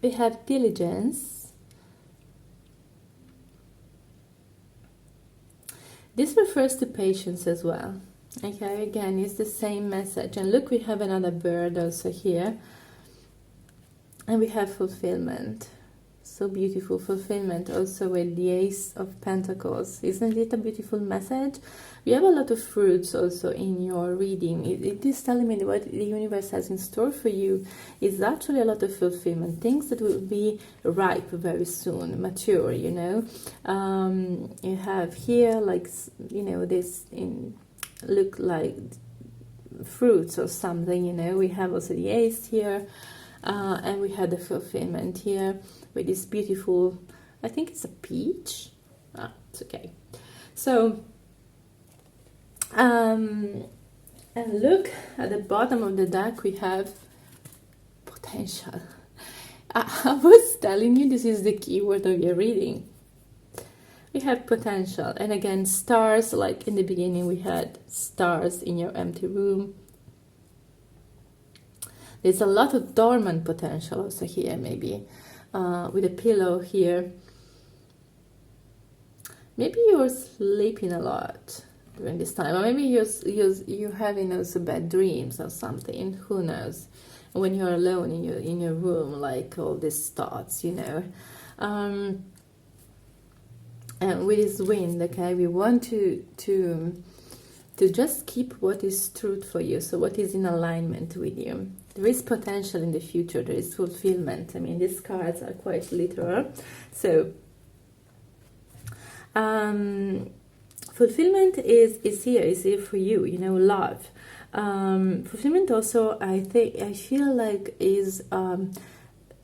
we have diligence. This refers to patience as well. Okay, again, it's the same message. And look, we have another bird also here. And we have fulfillment. So beautiful, fulfillment also with the Ace of Pentacles. Isn't it a beautiful message? We have a lot of fruits also in your reading. It is telling me what the universe has in store for you is actually a lot of fulfillment. Things that will be ripe very soon, mature, You have here, like, this look like fruits or something, We have also the Ace here. And we had the fulfillment here with this beautiful, I think it's a peach. It's okay. So, and look at the bottom of the deck, we have potential. I was telling you, this is the keyword of your reading. We have potential. And again, stars, like in the beginning we had stars in your empty room. There's a lot of dormant potential also here, maybe, with a pillow here. Maybe you're sleeping a lot during this time, or maybe you're having also bad dreams or something. Who knows? When you're alone in your room, like all these thoughts, And with this wind, okay, we want to just keep what is truth for you, so what is in alignment with you. There is potential in the future, there is fulfillment. I mean, these cards are quite literal. So, fulfillment is here for you, you know, love. Fulfillment also, I feel like is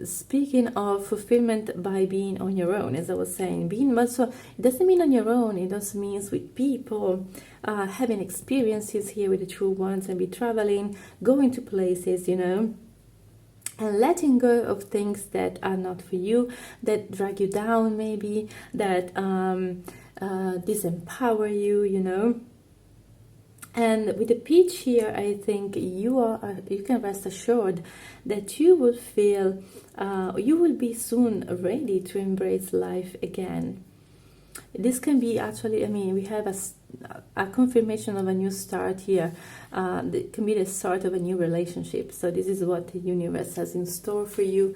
speaking of fulfillment by being on your own, as I was saying. Being also, it doesn't mean on your own, it also means with people, having experiences here with the true ones, and be traveling, going to places, you know, and letting go of things that are not for you, that drag you down, maybe, that disempower you, you know. And with the peach here, I think you can rest assured that you will feel, you will be soon ready to embrace life again. This can be actually, I mean, we have a confirmation of a new start here. It can be the start of a new relationship. So this is what the universe has in store for you.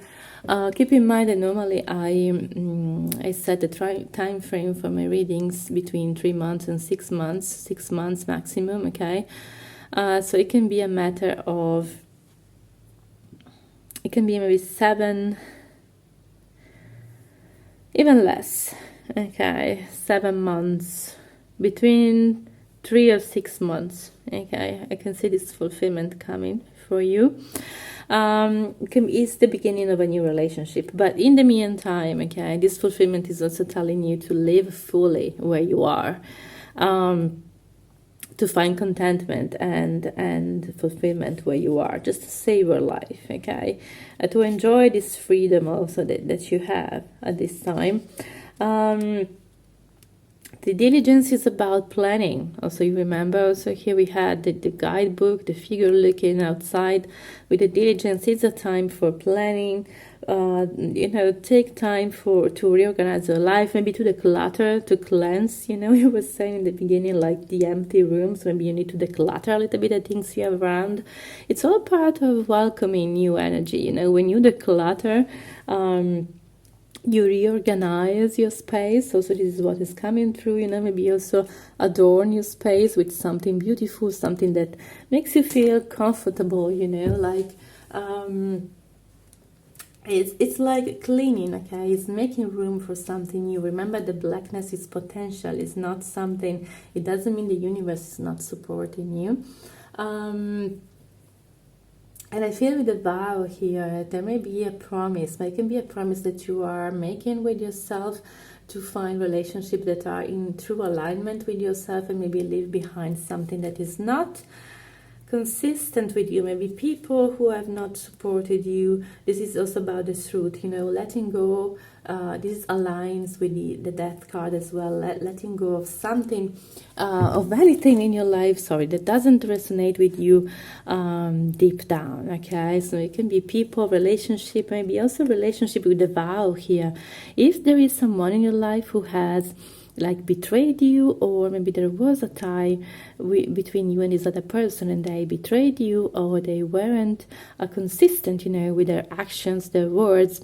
Keep in mind that normally I set the time frame for my readings between 3 months and 6 months, 6 months maximum, okay? So it can be a matter of, it can be maybe 7, even less, okay, 7 months, between 3 or 6 months, okay? I can see this fulfillment coming for you. It's the beginning of a new relationship, but in the meantime, okay, this fulfillment is also telling you to live fully where you are, to find contentment and fulfillment where you are, just to savor life, okay, to enjoy this freedom also that you have at this time. The diligence is about planning. Also, you remember, also here we had the guidebook, the figure looking outside. With the diligence, it's a time for planning. You know, take time to reorganize your life, maybe to declutter, to cleanse. You know, you were saying in the beginning, like the empty rooms, maybe you need to declutter a little bit the things you have around. It's all part of welcoming new energy. You know, when you declutter, you reorganize your space. Also, this is what is coming through, you know. Maybe also adorn your space with something beautiful, something that makes you feel comfortable, you know, like it's like cleaning, okay? It's making room for something new. Remember, the blackness is potential. It's not something, it doesn't mean the universe is not supporting you. And I feel with the vow here, there may be a promise, but it can be a promise that you are making with yourself to find relationships that are in true alignment with yourself, and maybe leave behind something that is not consistent with you. Maybe people who have not supported you. This is also about the truth, you know, letting go. This aligns with the death card as well, letting go of something, of anything in your life, that doesn't resonate with you deep down, okay? So it can be people, relationship, maybe also relationship with the vow here. If there is someone in your life who has like betrayed you, or maybe there was a tie between you and this other person and they betrayed you, or they weren't consistent, you know, with their actions, their words,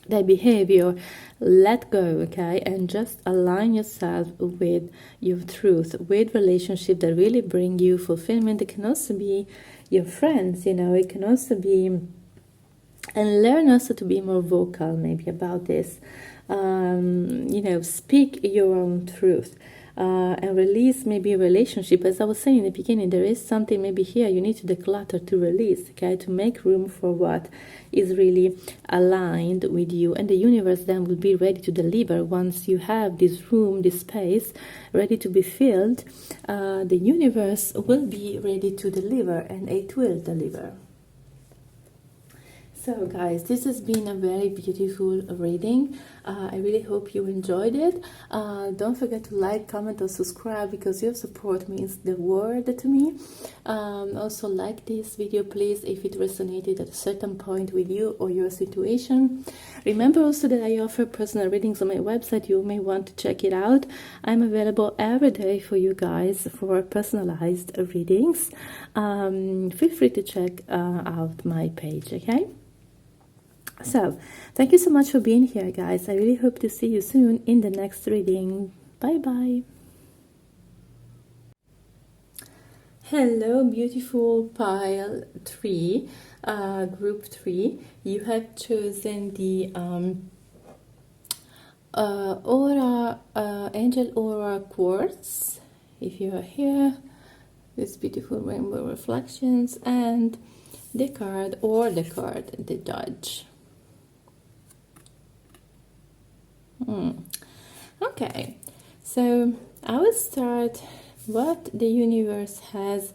their behavior, let go, okay, and just align yourself with your truth, with relationships that really bring you fulfillment. It can also be your friends, you know, it can also be, and learn also to be more vocal maybe about this. You know, speak your own truth, and release maybe a relationship. As I was saying in the beginning, there is something maybe here you need to declutter, to release, okay, to make room for what is really aligned with you, and the universe then will be ready to deliver. Once you have this room, this space ready to be filled, the universe will be ready to deliver, and it will deliver. So guys, this has been a very beautiful reading. I really hope you enjoyed it. Don't forget to like, comment, or subscribe, because your support means the world to me. Also like this video, please, if it resonated at a certain point with you or your situation. Remember also that I offer personal readings on my website. You may want to check it out. I'm available every day for you guys for personalized readings. Feel free to check out my page, okay? So, thank you so much for being here, guys. I really hope to see you soon in the next reading. Bye-bye. Hello, beautiful pile 3, group 3. You have chosen the aura, angel aura quartz, if you are here, this beautiful rainbow reflections, and the card, the judge. Okay, so I will start what the universe has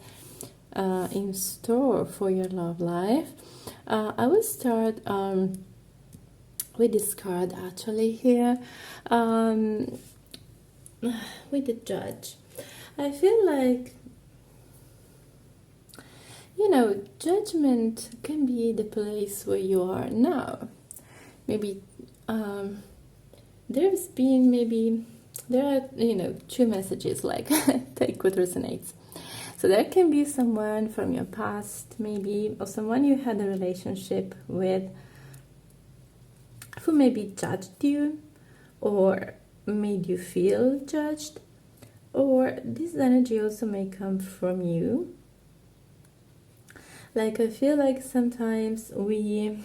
in store for your love life. I will start with this card actually here, with the judge. I feel like, you know, judgment can be the place where you are now. Maybe there are, you know, two messages, like take what resonates. So there can be someone from your past, maybe, or someone you had a relationship with who maybe judged you or made you feel judged, or this energy also may come from you. Like, I feel like sometimes we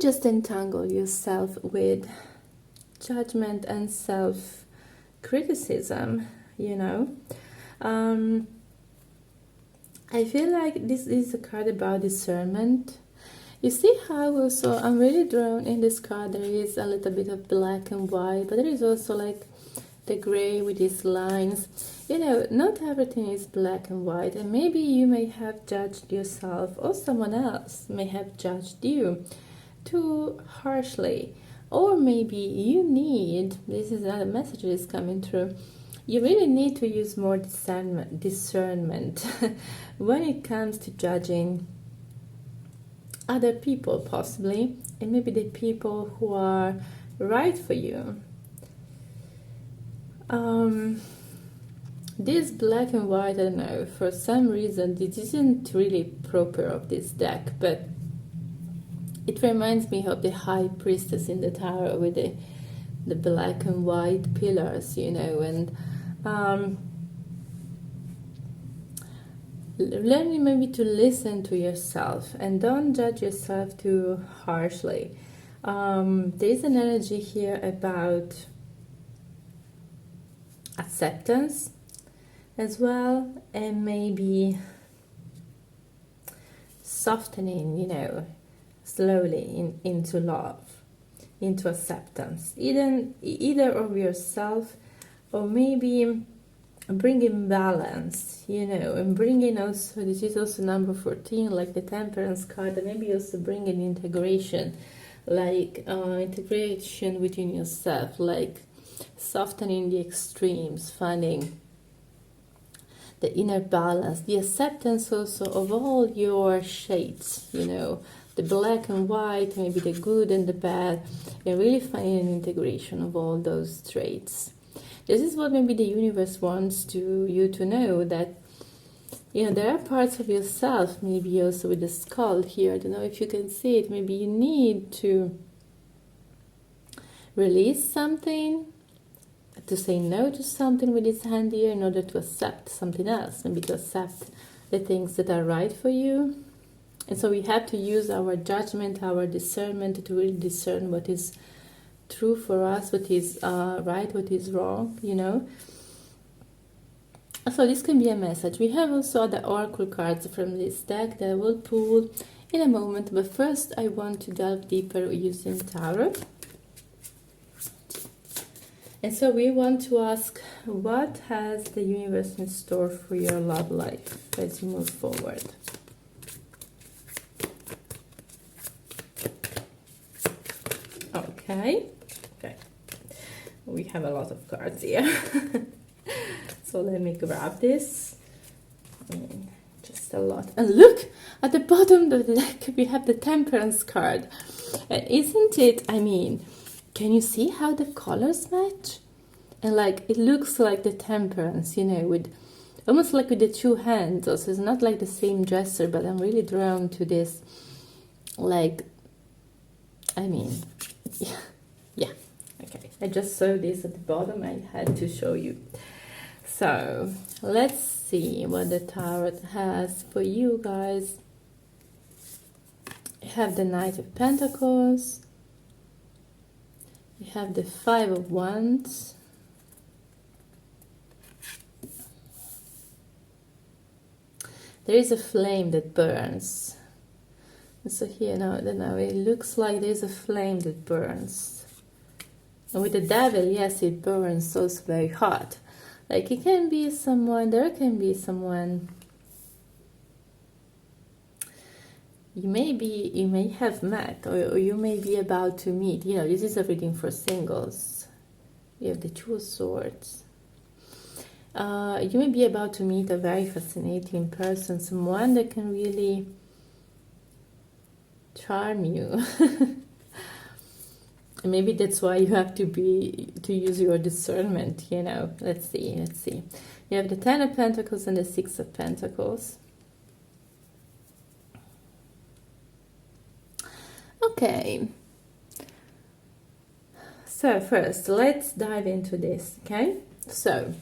just entangle yourself with judgment and self-criticism, you know. I feel like this is a card about discernment. You see how also I'm really drawn in this card. There is a little bit of black and white, but there is also like the gray with these lines. You know, not everything is black and white, and maybe you may have judged yourself, or someone else may have judged you too harshly, or maybe you need, this is another message that is coming through, you really need to use more discernment when it comes to judging other people, possibly, and maybe the people who are right for you. This black and white, I don't know, for some reason this isn't really proper of this deck, but it reminds me of the High Priestess in the Tarot with the black and white pillars, you know, and learning maybe to listen to yourself and don't judge yourself too harshly. There is an energy here about acceptance as well, and maybe softening, you know, slowly into love, into acceptance, either of yourself, or maybe bringing balance, you know, and bringing also, this is also number 14, like the Temperance card, and maybe also bringing integration, like integration within yourself, like softening the extremes, finding the inner balance, the acceptance also of all your shades, you know, the black and white, maybe the good and the bad, and really finding an integration of all those traits. This is what maybe the universe wants you to know, that, you know, there are parts of yourself, maybe also with the skull here, I don't know if you can see it, maybe you need to release something, to say no to something with this hand here in order to accept something else, maybe to accept the things that are right for you. And so we have to use our judgment, our discernment to really discern what is true for us, what is right, what is wrong, you know. So this can be a message. We have also the oracle cards from this deck that I will pull in a moment, but first I want to delve deeper using tarot. And so we want to ask, what has the universe in store for your love life as you move forward? Okay, we have a lot of cards here. So let me grab this. Just a lot. And look, at the bottom of the deck we have the Temperance card. Isn't it, I mean, can you see how the colors match? And like, it looks like the Temperance, you know, with almost like with the two hands. Also, it's not like the same dresser, but I'm really drawn to this, like, I mean, yeah, okay. I just saw this at the bottom, I had to show you. So, let's see what the tarot has for you guys. You have the Knight of Pentacles, We have the Five of Wands. There is a flame that burns. So here now, it looks like there's a flame that burns. And with the Devil, yes, it burns also very hot. Like it can be someone, there can be someone you may have met, or you may be about to meet. You know, this is a reading for singles. You have the Two of Swords. You may be about to meet a very fascinating person, someone that can really charm you. Maybe that's why you have to use your discernment, you know. Let's see. You have the Ten of Pentacles and the Six of Pentacles. Okay. So first, let's dive into this, okay? So,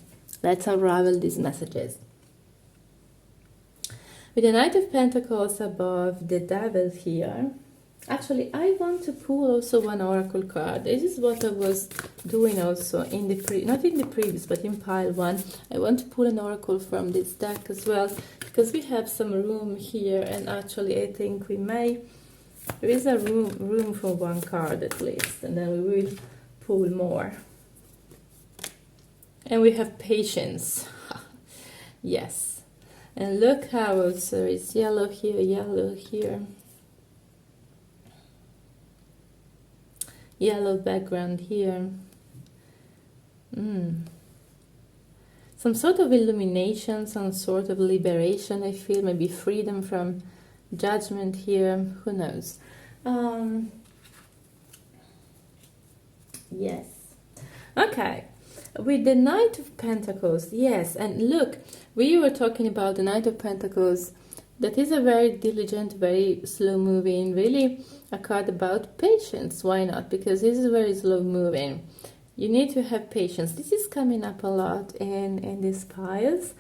let's unravel these messages. With the Knight of Pentacles above the Devil here, actually, I want to pull also one oracle card. This is what I was doing also in the not in the previous, but in pile 1. I want to pull an oracle from this deck as well, because we have some room here, and actually I think there is a room for one card at least, and then we will pull more. And we have patience. Yes. And look how also it's yellow here, yellow background here. Some sort of illumination, some sort of liberation, I feel, maybe freedom from judgment here, who knows. Yes. Okay. With the Knight of Pentacles, yes, and look, we were talking about the Knight of Pentacles. That is a very diligent, very slow moving, really a card about patience. Why not? Because this is very slow moving. You need to have patience. This is coming up a lot in these piles.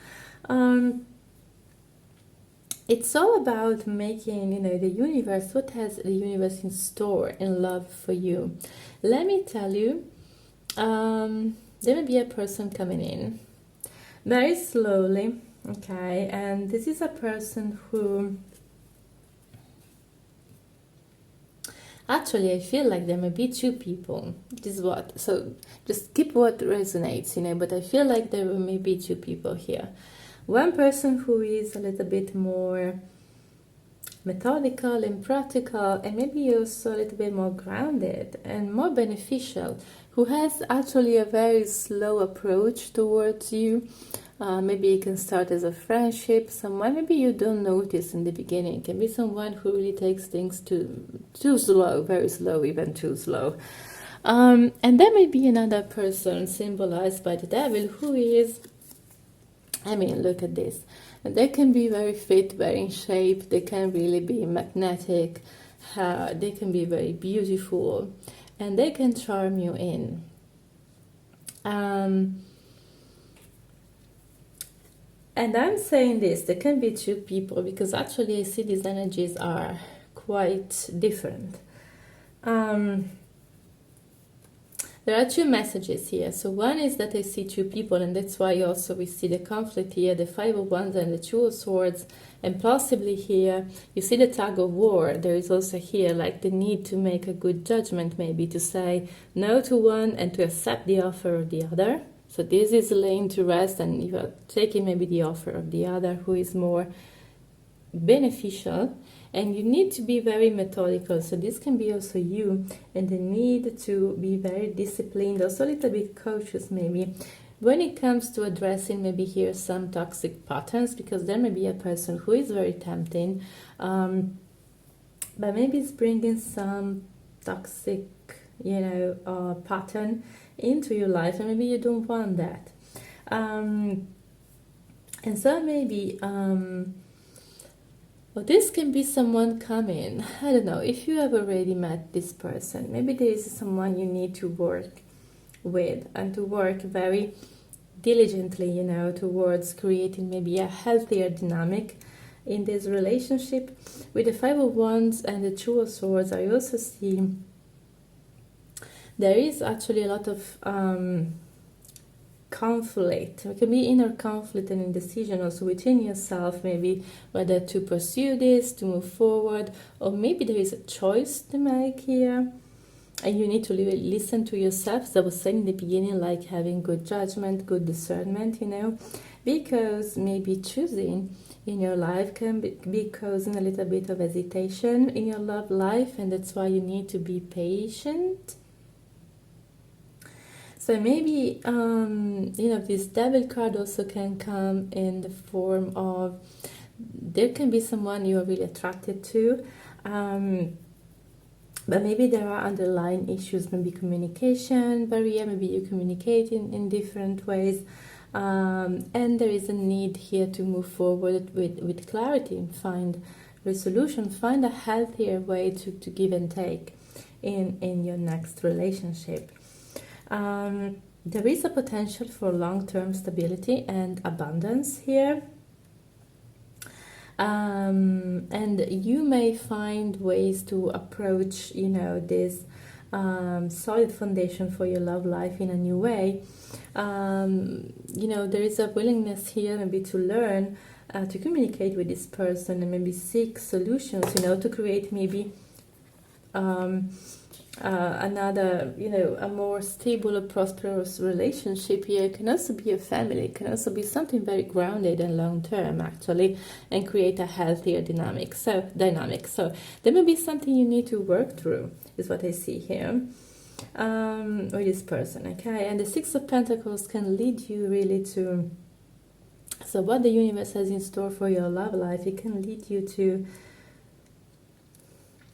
It's all about making, you know, the universe, what has the universe in store in love for you. Let me tell you, there may be a person coming in very slowly, okay, and this is a person who, actually, I feel like there may be two people. This is what, so just keep what resonates, you know, but I feel like there may be two people here. One person who is a little bit more methodical and practical, and maybe also a little bit more grounded and more beneficial, who has actually a very slow approach towards you. Maybe it can start as a friendship, someone maybe you don't notice in the beginning. It can be someone who really takes things too slow, very slow, even too slow. And there may be another person symbolized by the Devil who is, I mean, look at this. They can be very fit, very in shape. They can really be magnetic. They can be very beautiful. And they can charm you in. And I'm saying this, there can be two people, because actually I see these energies are quite different. There are two messages here. So one is that I see two people, and that's why also we see the conflict here, the Five of Wands and the Two of Swords, and possibly here you see the tug of war. There is also here like the need to make a good judgment, maybe to say no to one and to accept the offer of the other. So this is laying to rest, and you are taking maybe the offer of the other who is more beneficial. And you need to be very methodical. So this can be also you, and the need to be very disciplined, also a little bit cautious maybe when it comes to addressing maybe here some toxic patterns, because there may be a person who is very tempting, but maybe it's bringing some toxic, you know, pattern into your life, and maybe you don't want that. And so maybe well, this can be someone coming. I don't know if you have already met this person. Maybe there is someone you need to work with, and to work very diligently, you know, towards creating maybe a healthier dynamic in this relationship. With the Five of Wands and the Two of Swords, I also see there is actually a lot of conflict. There can be inner conflict and indecision also within yourself, maybe whether to pursue this, to move forward, or maybe there is a choice to make here. And you need to really listen to yourself, as I was saying in the beginning, like having good judgment, good discernment, because maybe choosing in your life can be causing a little bit of hesitation in your love life, and that's why you need to be patient. So maybe, this devil card also can come in the form of, there can be someone you are really attracted to, but maybe there are underlying issues, maybe communication barrier, maybe you communicate in different ways, and there is a need here to move forward with clarity and find resolution, find a healthier way to give and take in your next relationship. There is a potential for long-term stability and abundance here. And you may find ways to approach, this solid foundation for your love life in a new way. There is a willingness here maybe to learn to communicate with this person and maybe seek solutions, to create maybe another, a more stable or prosperous relationship here. It can also be a family. It can also be something very grounded and long-term, actually, and create a healthier dynamic. So there may be something you need to work through, is what I see here, with this person, okay? And the Six of Pentacles can lead you really to, so what the universe has in store for your love life, it can lead you to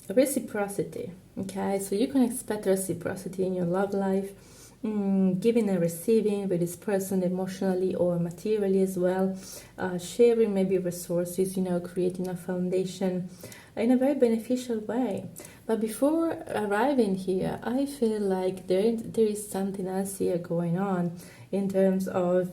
reciprocity. Okay, so you can expect reciprocity in your love life, giving and receiving with this person emotionally or materially as well, sharing maybe resources, creating a foundation in a very beneficial way. But before arriving here, I feel like there is something else here going on in terms of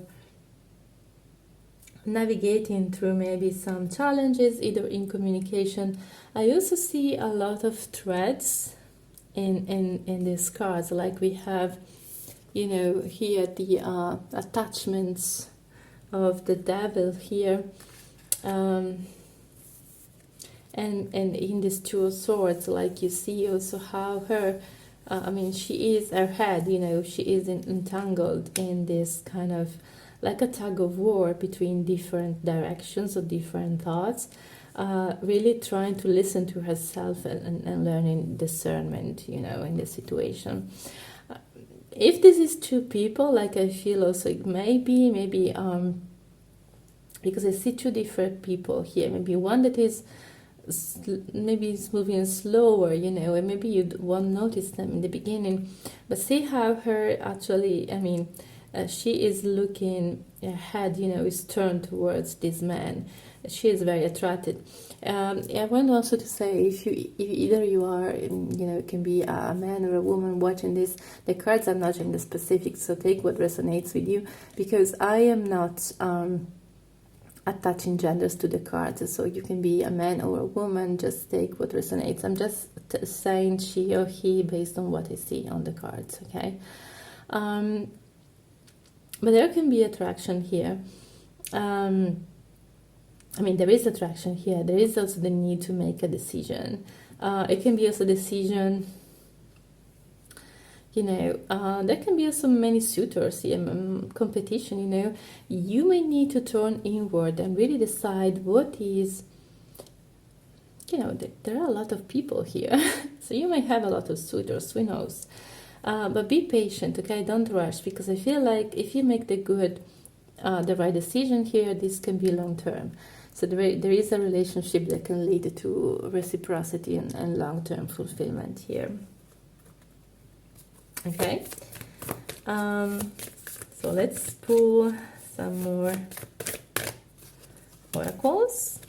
navigating through maybe some challenges, either in communication. I also see a lot of threads in these cards, like we have, here the attachments of the devil here, and in this Two of Swords, like you see also how her, she is her head, she is entangled in this kind of like a tug of war between different directions or different thoughts, really trying to listen to herself and learning discernment, in the situation. If this is two people, like I feel also it may be, maybe, because I see two different people here, maybe one that is maybe it's moving slower, and maybe you won't notice them in the beginning, but see how her actually, she is looking, her head, is turned towards this man. She is very attracted. I want also to say, if either you are, it can be a man or a woman watching this, the cards are not in the specifics, so take what resonates with you, because I am not attaching genders to the cards, so you can be a man or a woman, just take what resonates. I'm just saying she or he based on what I see on the cards, okay? But there can be attraction here. There is attraction here. There is also the need to make a decision. It can be also a decision, there can be also many suitors here, competition, You may need to turn inward and really decide what is, there are a lot of people here. So you may have a lot of suitors, who knows? But be patient, okay? Don't rush, because I feel like if you make the right decision here, this can be long term. So there is a relationship that can lead to reciprocity and long-term fulfillment here. Okay? So let's pull some more oracles.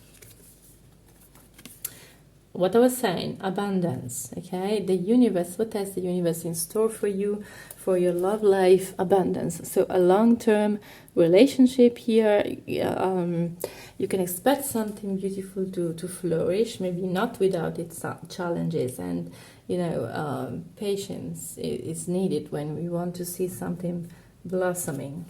what I was saying, abundance, okay? The universe, what has the universe in store for you, for your love life? Abundance. So a long-term relationship here, you can expect something beautiful to flourish, maybe not without its challenges, and patience is needed when we want to see something blossoming.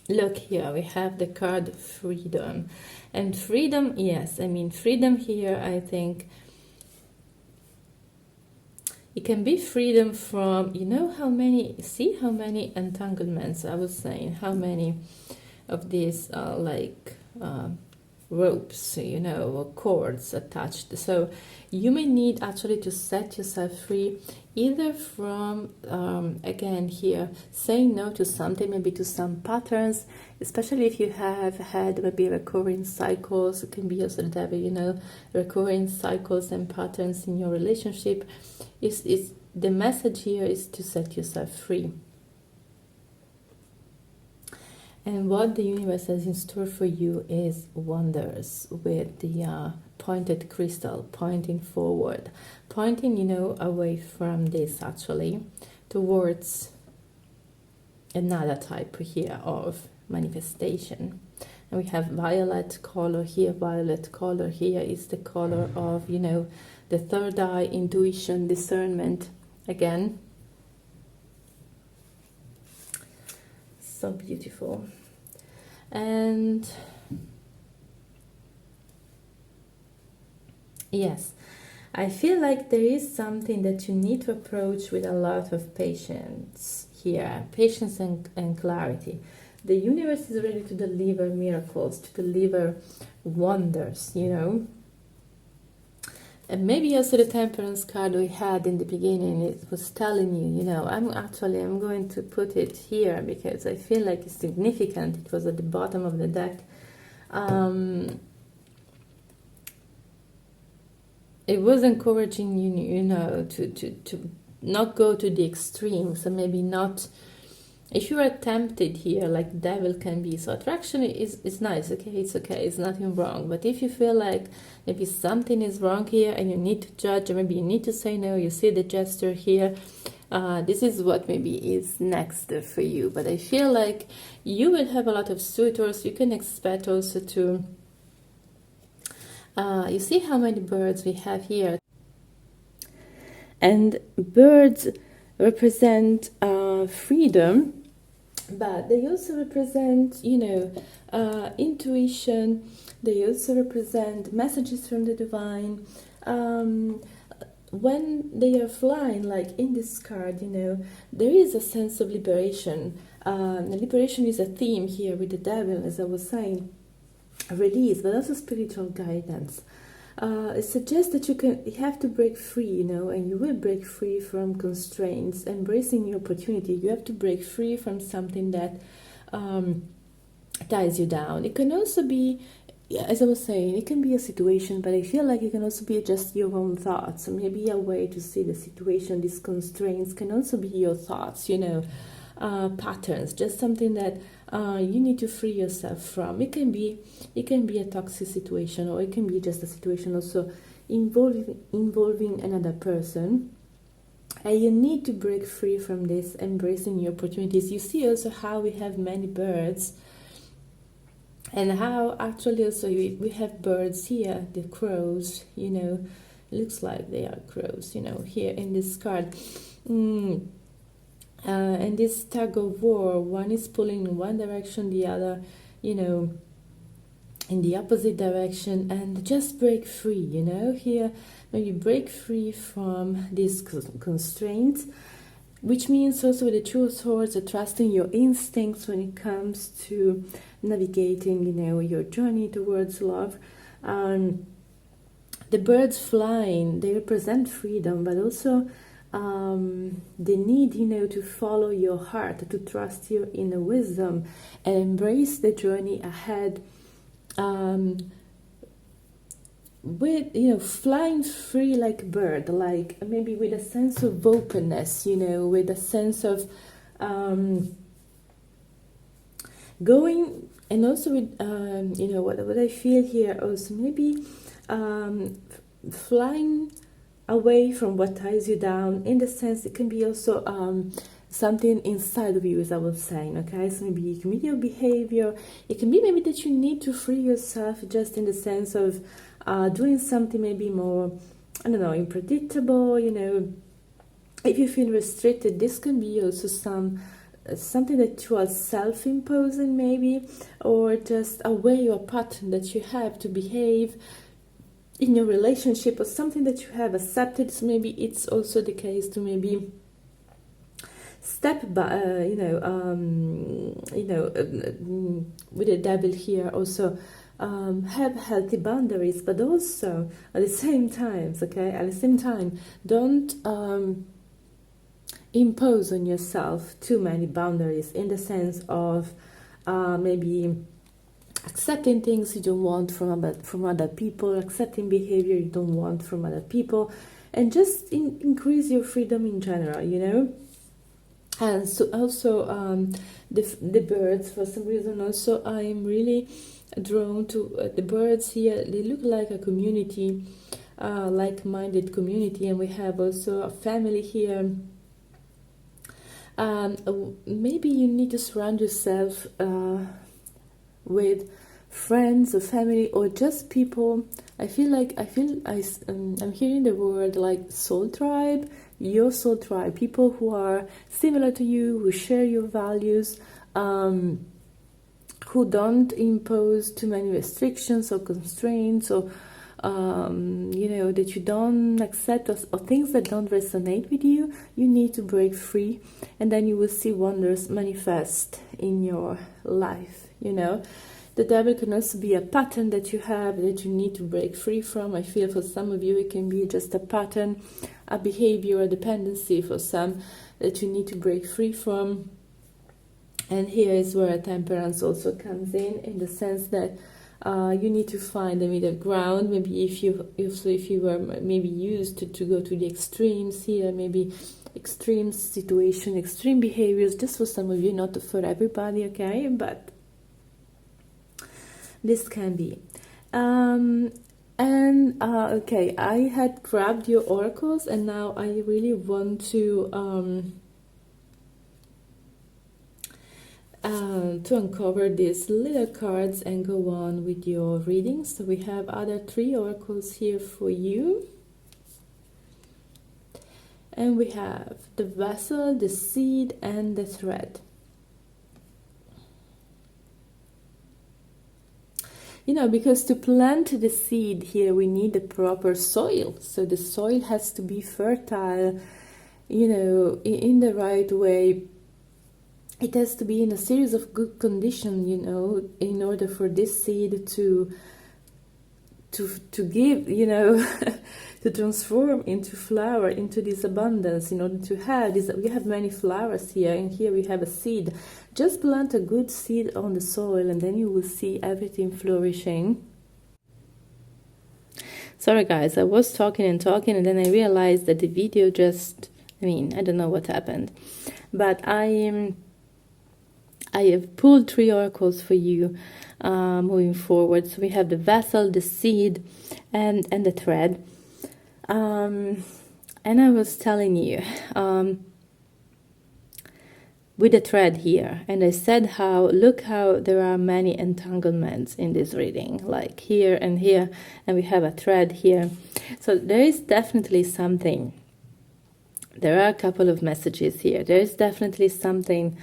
Look here, we have the card freedom. And freedom, yes, I mean, freedom here, I think, it can be freedom from, how many entanglements, I was saying, how many of these ropes, or cords attached. So you may need actually to set yourself free, either from, again here, saying no to something, maybe to some patterns, especially if you have had maybe recurring cycles. It can be also the devil, recurring cycles and patterns in your relationship. Is the message here is to set yourself free. And what the universe has in store for you is wonders, with the pointed crystal pointing forward, pointing, away from this actually, towards another type here of manifestation. And we have violet color here. Violet color here is the color of, the third eye, intuition, discernment. Again, so beautiful. And yes, I feel like there is something that you need to approach with a lot of patience here, patience and clarity. The universe is ready to deliver miracles, to deliver wonders, And maybe also the temperance card we had in the beginning, it was telling you, I'm going to put it here because I feel like it's significant. It was at the bottom of the deck. It was encouraging you, to not go to the extremes, so maybe not. If you are tempted here, like devil can be, so attraction is nice, okay, it's nothing wrong. But if you feel like maybe something is wrong here and you need to judge, or maybe you need to say no, you see the gesture here, this is what maybe is next for you. But I feel like you will have a lot of suitors. You can expect also to, you see how many birds we have here. And birds represent freedom, but they also represent, intuition. They also represent messages from the divine. When they are flying, like in this card, there is a sense of liberation. Liberation is a theme here with the devil, as I was saying, release, but also spiritual guidance. It suggests that you have to break free, and you will break free from constraints, embracing your opportunity. You have to break free from something that ties you down. It can also be, as I was saying, it can be a situation, but I feel like it can also be just your own thoughts. So maybe a way to see the situation, these constraints can also be your thoughts, patterns, just something that you need to free yourself from. It can be a toxic situation, or it can be just a situation also involving another person, and you need to break free from this, embracing your opportunities. You see also how we have many birds, and how actually also we have birds here, the crows, it looks like they are crows, here in this card. And this tug of war, one is pulling in one direction, the other, in the opposite direction, and just break free, here, maybe break free from these constraints, which means also with the Two of Swords, trusting your instincts when it comes to navigating, your journey towards love. The birds flying, they represent freedom, but also the need, to follow your heart, to trust your inner wisdom, and embrace the journey ahead, with, flying free like a bird, like maybe with a sense of openness, with a sense of going, and also with, what I feel here also, maybe flying away from what ties you down. In the sense, it can be also something inside of you, as I was saying, okay? So maybe it can be your behavior. It can be maybe that you need to free yourself, just in the sense of doing something maybe more, I don't know, unpredictable, you know. If you feel restricted, this can be also something that you are self-imposing maybe, or just a way or pattern that you have to behave in your relationship, or something that you have accepted. So maybe it's also the case to maybe step by, with the devil here, also have healthy boundaries, but also at the same time, okay, at the same time, don't impose on yourself too many boundaries, in the sense of maybe accepting things you don't want from other people, accepting behavior you don't want from other people, and just increase your freedom in general, you know. And so also the birds, for some reason, also I'm really drawn to the birds here. They look like a community, like-minded community, and we have also a family here. Maybe you need to surround yourself with friends or family, or just people. I'm hearing the word like soul tribe, your soul tribe, people who are similar to you, who share your values, who don't impose too many restrictions or constraints, or that you don't accept, or things that don't resonate with you. You need to break free, and then you will see wonders manifest in your life, you know. The devil can also be a pattern that you have that you need to break free from. I feel for some of you it can be just a pattern, a behavior, a dependency for some that you need to break free from. And here is where temperance also comes in the sense that you need to find the middle ground. Maybe if you were maybe used to go to the extremes here, maybe extreme situation, extreme behaviors, just for some of you, not for everybody, okay? But this can be. Okay, I had grabbed your oracles, and now I really want to uncover these little cards and go on with your reading. So we have other 3 oracles here for you. And we have the vessel, the seed, and the thread. You know, because to plant the seed here, we need the proper soil. So the soil has to be fertile, you know, in the right way. It has to be in a series of good condition, you know, in order for this seed to give, you know, to transform into flower, into this abundance, in order to have this. We have many flowers here, and here we have a seed. Just plant a good seed on the soil, and then you will see everything flourishing. Sorry guys, I was talking, and then I realized that the video just, I don't know what happened. But I have pulled 3 oracles for you moving forward. So we have the vessel, the seed, and the thread. And I was telling you, with the thread here, and I said look how there are many entanglements in this reading, like here and here, and we have a thread here. So there is definitely something. There are a couple of messages here. There is definitely something,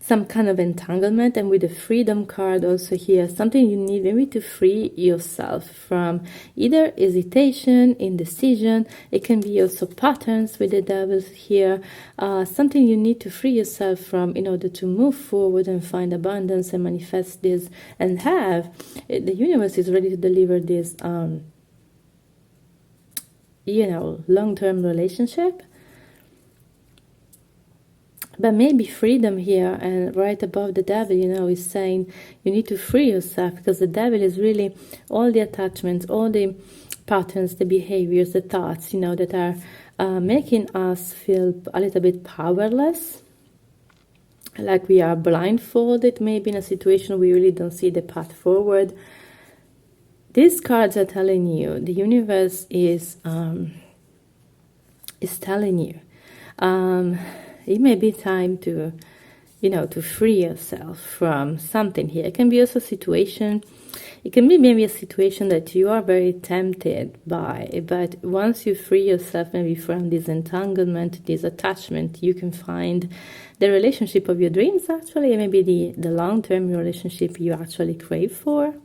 some kind of entanglement, and with the freedom card also here, something you need maybe to free yourself from either hesitation, indecision. It can be also patterns with the devils here, something you need to free yourself from in order to move forward and find abundance and manifest this, and have the universe is ready to deliver this long-term relationship. But maybe freedom here, and right above the devil, is saying you need to free yourself, because the devil is really all the attachments, all the patterns, the behaviors, the thoughts, that are making us feel a little bit powerless, like we are blindfolded, maybe in a situation we really don't see the path forward. these cards are telling you, the universe is telling you, it may be time to, to free yourself from something here. It can be also a situation, it can be maybe a situation that you are very tempted by, but once you free yourself maybe from this entanglement, this attachment, you can find the relationship of your dreams, actually, maybe the long-term relationship you actually crave for.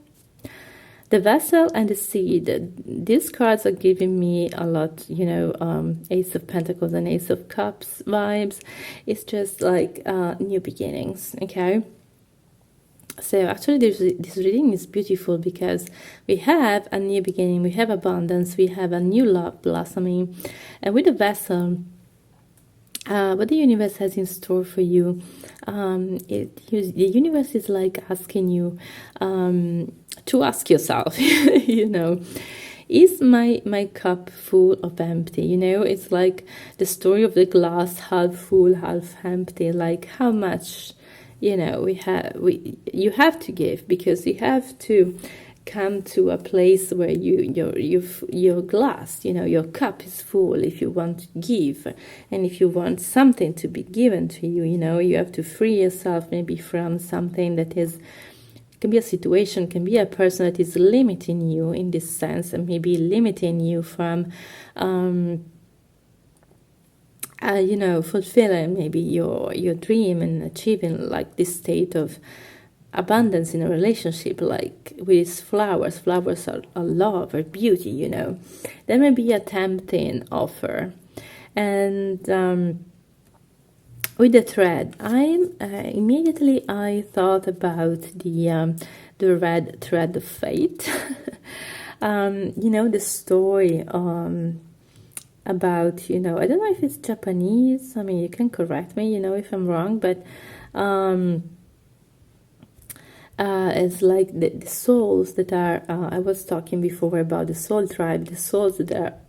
The vessel and the seed, these cards are giving me a lot, Ace of Pentacles and Ace of Cups vibes. It's just like new beginnings, okay? So actually this reading is beautiful because we have a new beginning, we have abundance, we have a new love blossoming. And with the vessel, what the universe has in store for you, the universe is like asking you to ask yourself, is my cup full of empty? It's like the story of the glass, half full, half empty. Like how much, you have to give, because you have to come to a place where your glass, your cup is full if you want to give, and if you want something to be given to you, you have to free yourself maybe from something that is, can be a situation, can be a person that is limiting you in this sense, and maybe limiting you from fulfilling maybe your dream and achieving like this state of abundance in a relationship, like with flowers. Flowers are love or beauty, There may be a tempting offer. And with the thread, immediately I thought about the red thread of fate. The story about, I don't know if it's Japanese, I mean, you can correct me, if I'm wrong, but it's like the souls that are, I was talking before about the soul tribe, the souls that are,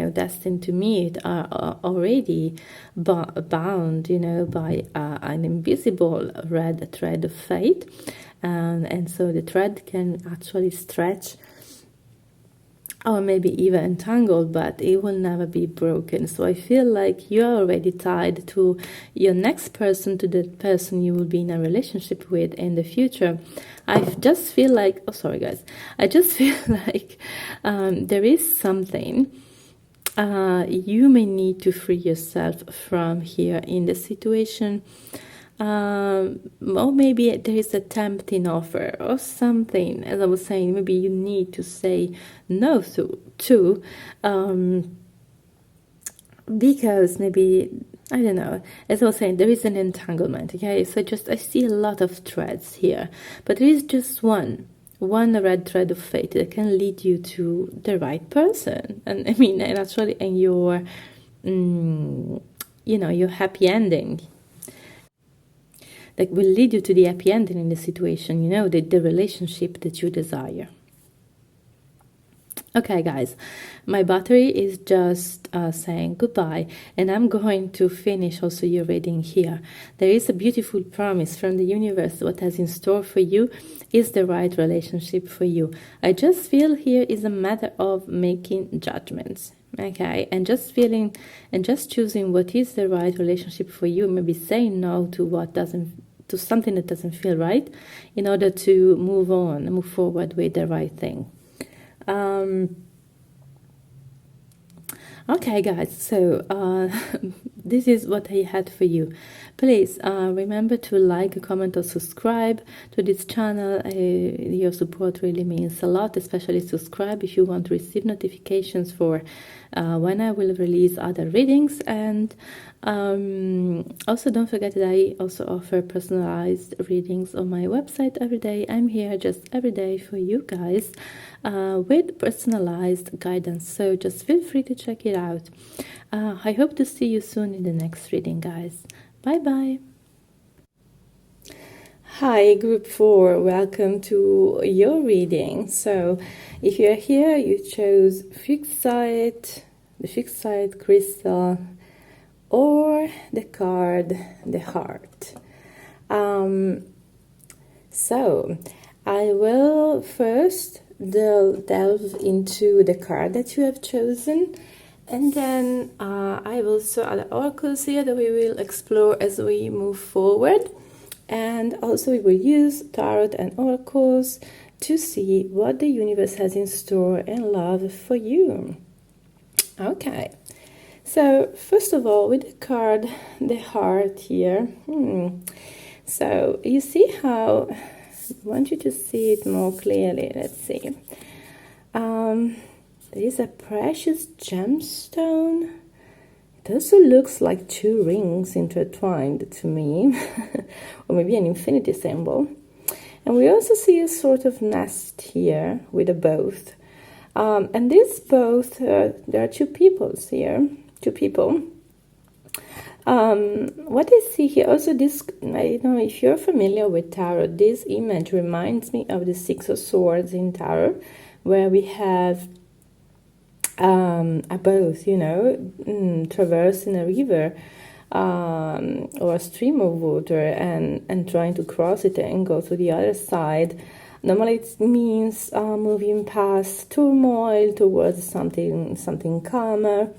destined to meet are already bound, by an invisible red thread of fate. And so the thread can actually stretch, or maybe even entangled, but it will never be broken. So I feel like you are already tied to your next person, to the person you will be in a relationship with in the future. I just feel like, I just feel like there is something you may need to free yourself from here in the situation. Or maybe there is a tempting offer or something, as I was saying, maybe you need to say no to because maybe, I don't know, as I was saying, there is an entanglement, okay? So I see a lot of threads here, but there is just one red thread of fate that can lead you to the right person, and I mean, and actually, and your your happy ending, that will lead you to the happy ending in the situation, the relationship that you desire. Okay, guys, my battery is just saying goodbye, and I'm going to finish also your reading here. There is a beautiful promise from the universe. What has in store for you is the right relationship for you. I just feel here is a matter of making judgments. Okay, and just feeling and just choosing what is the right relationship for you, maybe saying no to something that doesn't feel right, in order to move forward with the right thing. Okay, guys, so this is what I had for you. Please remember to like, comment, or subscribe to this channel. Your support really means a lot, especially subscribe if you want to receive notifications for when I will release other readings. And also don't forget that I also offer personalized readings on my website every day. I'm here just every day for you guys with personalized guidance, so just feel free to check it out. I hope to see you soon in the next reading, guys. Bye bye. Hi, group 4, welcome to your reading. So if you're here, you chose the fixed side crystal, or the card, the heart. So I will first delve into the card that you have chosen. And then I have also other oracles here that we will explore as we move forward. And also we will use tarot and oracles to see what the universe has in store and love for you. Okay, so first of all, with the card, the heart here. So you see how, I want you to see it more clearly. Let's see. There is a precious gemstone. It also looks like two rings intertwined to me, or maybe an infinity symbol. And we also see a sort of nest here with a boat. And this boat, there are two peoples here, two people. What I see here, also this, I don't know if you're familiar with tarot, this image reminds me of the Six of Swords in tarot, where we have a boat, you know, traversing a river or a stream of water and trying to cross it and go to the other side. Normally it means moving past turmoil towards something calmer.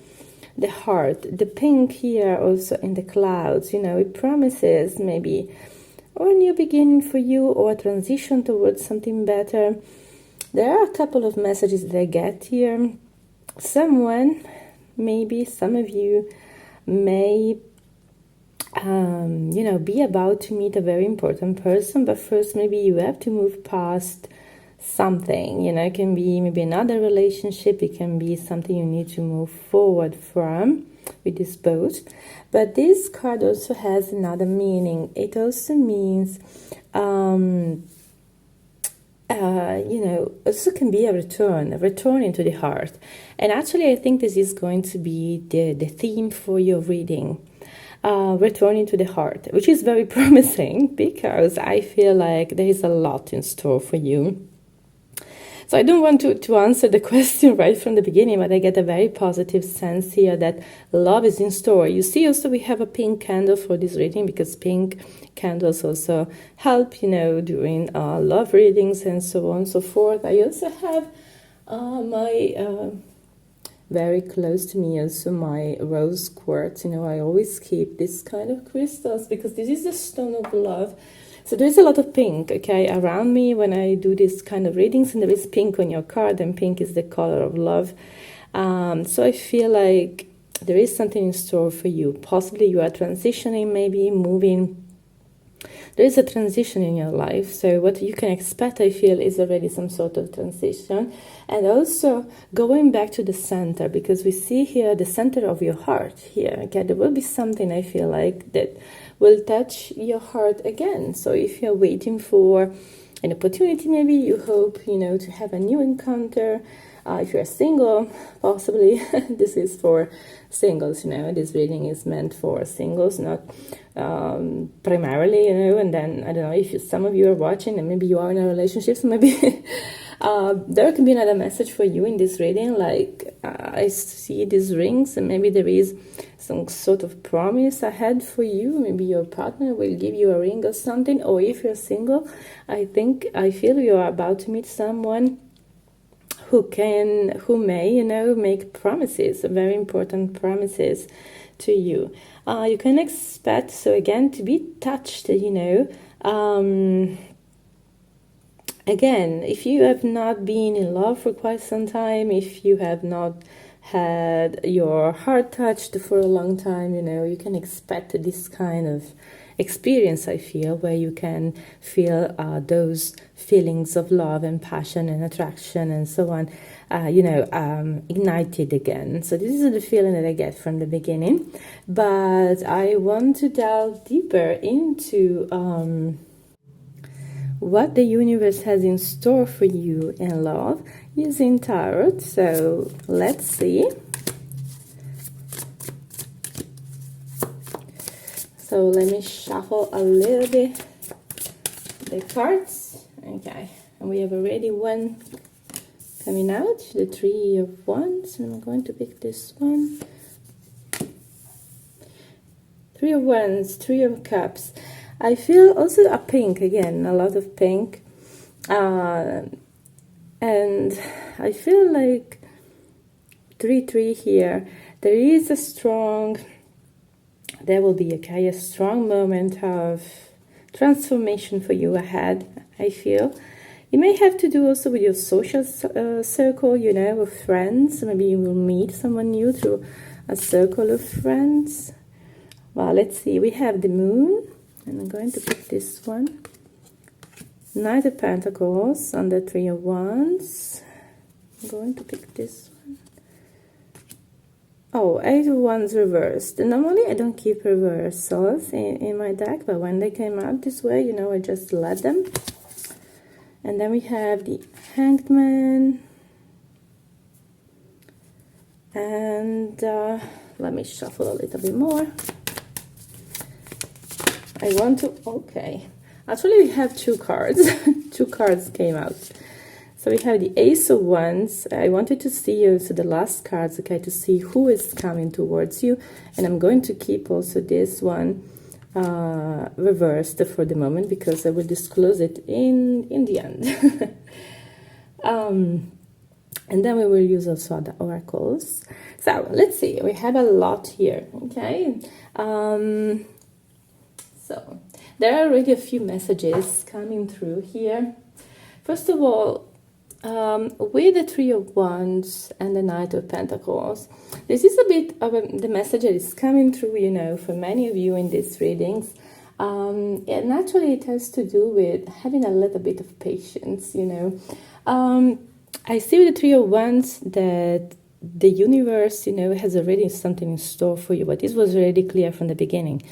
The heart, the pink here also in the clouds, you know, it promises maybe or a new beginning for you or a transition towards something better. There are a couple of messages that I get here. Someone, maybe some of you may, you know, be about to meet a very important person, but first maybe you have to move past something, you know, it can be maybe another relationship, it can be something you need to move forward from with this boat. But this card also has another meaning. It also means, you know, also can be a return into the heart. And actually I think this is going to be the theme for your reading. Returning to the heart, which is very promising because I feel like there is a lot in store for you. So I don't want to answer the question right from the beginning, but I get a very positive sense here that love is in store. You see also we have a pink candle for this reading because pink candles also help, you know, during love readings and so on and so forth. I also have my... very close to me also my rose quartz. You know, I always keep this kind of crystals because this is the stone of love. So there's a lot of pink, okay, around me when I do this kind of readings, and there is pink on your card, and pink is the color of love. So I feel like there is something in store for you. Possibly you are transitioning, maybe moving. There is a transition in your life, so what you can expect, I feel, is already some sort of transition. And also going back to the center, because we see here the center of your heart here. Okay, there will be something, I feel like, that will touch your heart again. So if you're waiting for an opportunity, maybe you hope, you know, to have a new encounter. If you're single, possibly this is for singles, you know, this reading is meant for singles, not primarily, you know. And then I don't know if some of you are watching and maybe you are in a relationship, so maybe there can be another message for you in this reading, like I see these rings and maybe there is some sort of promise ahead for you. Maybe your partner will give you a ring or something. Or if you're single, I feel you are about to meet someone who may, you know, make promises, very important promises to you. You can expect, so again, to be touched, you know. Again, if you have not been in love for quite some time, if you have not had your heart touched for a long time, you know, you can expect this kind of experience, I feel, where you can feel those feelings of love and passion and attraction and so on, you know, ignited again. So this is the feeling that I get from the beginning. But I want to delve deeper into what the universe has in store for you in love using tarot. So let's see. So let me shuffle a little bit the cards. Okay, and we have already one coming out, the Three of Wands. And I'm going to pick this one. Three of Wands, Three of Cups. I feel also a pink, again, a lot of pink. And And I feel like 3-3 here. There is a strong, there will be a strong moment of transformation for you ahead, I feel. You may have to do also with your social circle, you know, of friends. Maybe you will meet someone new through a circle of friends. Well, let's see. We have the moon, and I'm going to pick this one. Knight of Pentacles on the Three of Wands. I'm going to pick this one. Oh, Eight of Wands reversed. Normally I don't keep reversals in my deck, but when they came out this way, you know, I just let them. And then we have the Hanged Man. And let me shuffle a little bit more. I want to, okay. Actually, we have two cards. Two cards came out. So we have the Ace of Wands. I wanted to see also the last cards, okay, to see who is coming towards you. And I'm going to keep also this one reversed for the moment, because I will disclose it in the end. And then we will use also the oracles. So let's see, we have a lot here, okay? So there are already a few messages coming through here. First of all, with the Three of Wands and the Knight of Pentacles, this is a bit of the message that is coming through, you know, for many of you in these readings. And actually it has to do with having a little bit of patience, you know. I see with the Three of Wands that the universe, you know, has already something in store for you, but this was already clear from the beginning.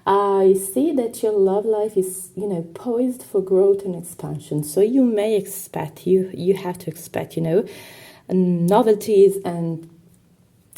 I see that your love life is, you know, poised for growth and expansion. So you may expect, you have to expect, you know, novelties and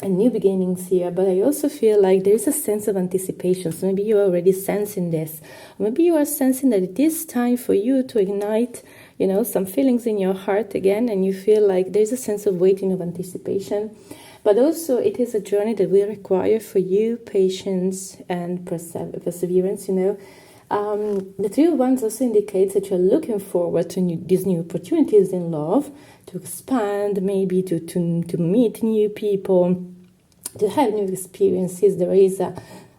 new beginnings here. But I also feel like there is a sense of anticipation. So maybe you're already sensing this. Maybe you are sensing that it is time for you to ignite, you know, some feelings in your heart again. And you feel like there's a sense of waiting, of anticipation. But also it is a journey that will require for you patience and perseverance, you know. The Three of Wands also indicates that you're looking forward to these new opportunities in love, to expand, maybe to meet new people, to have new experiences. There is a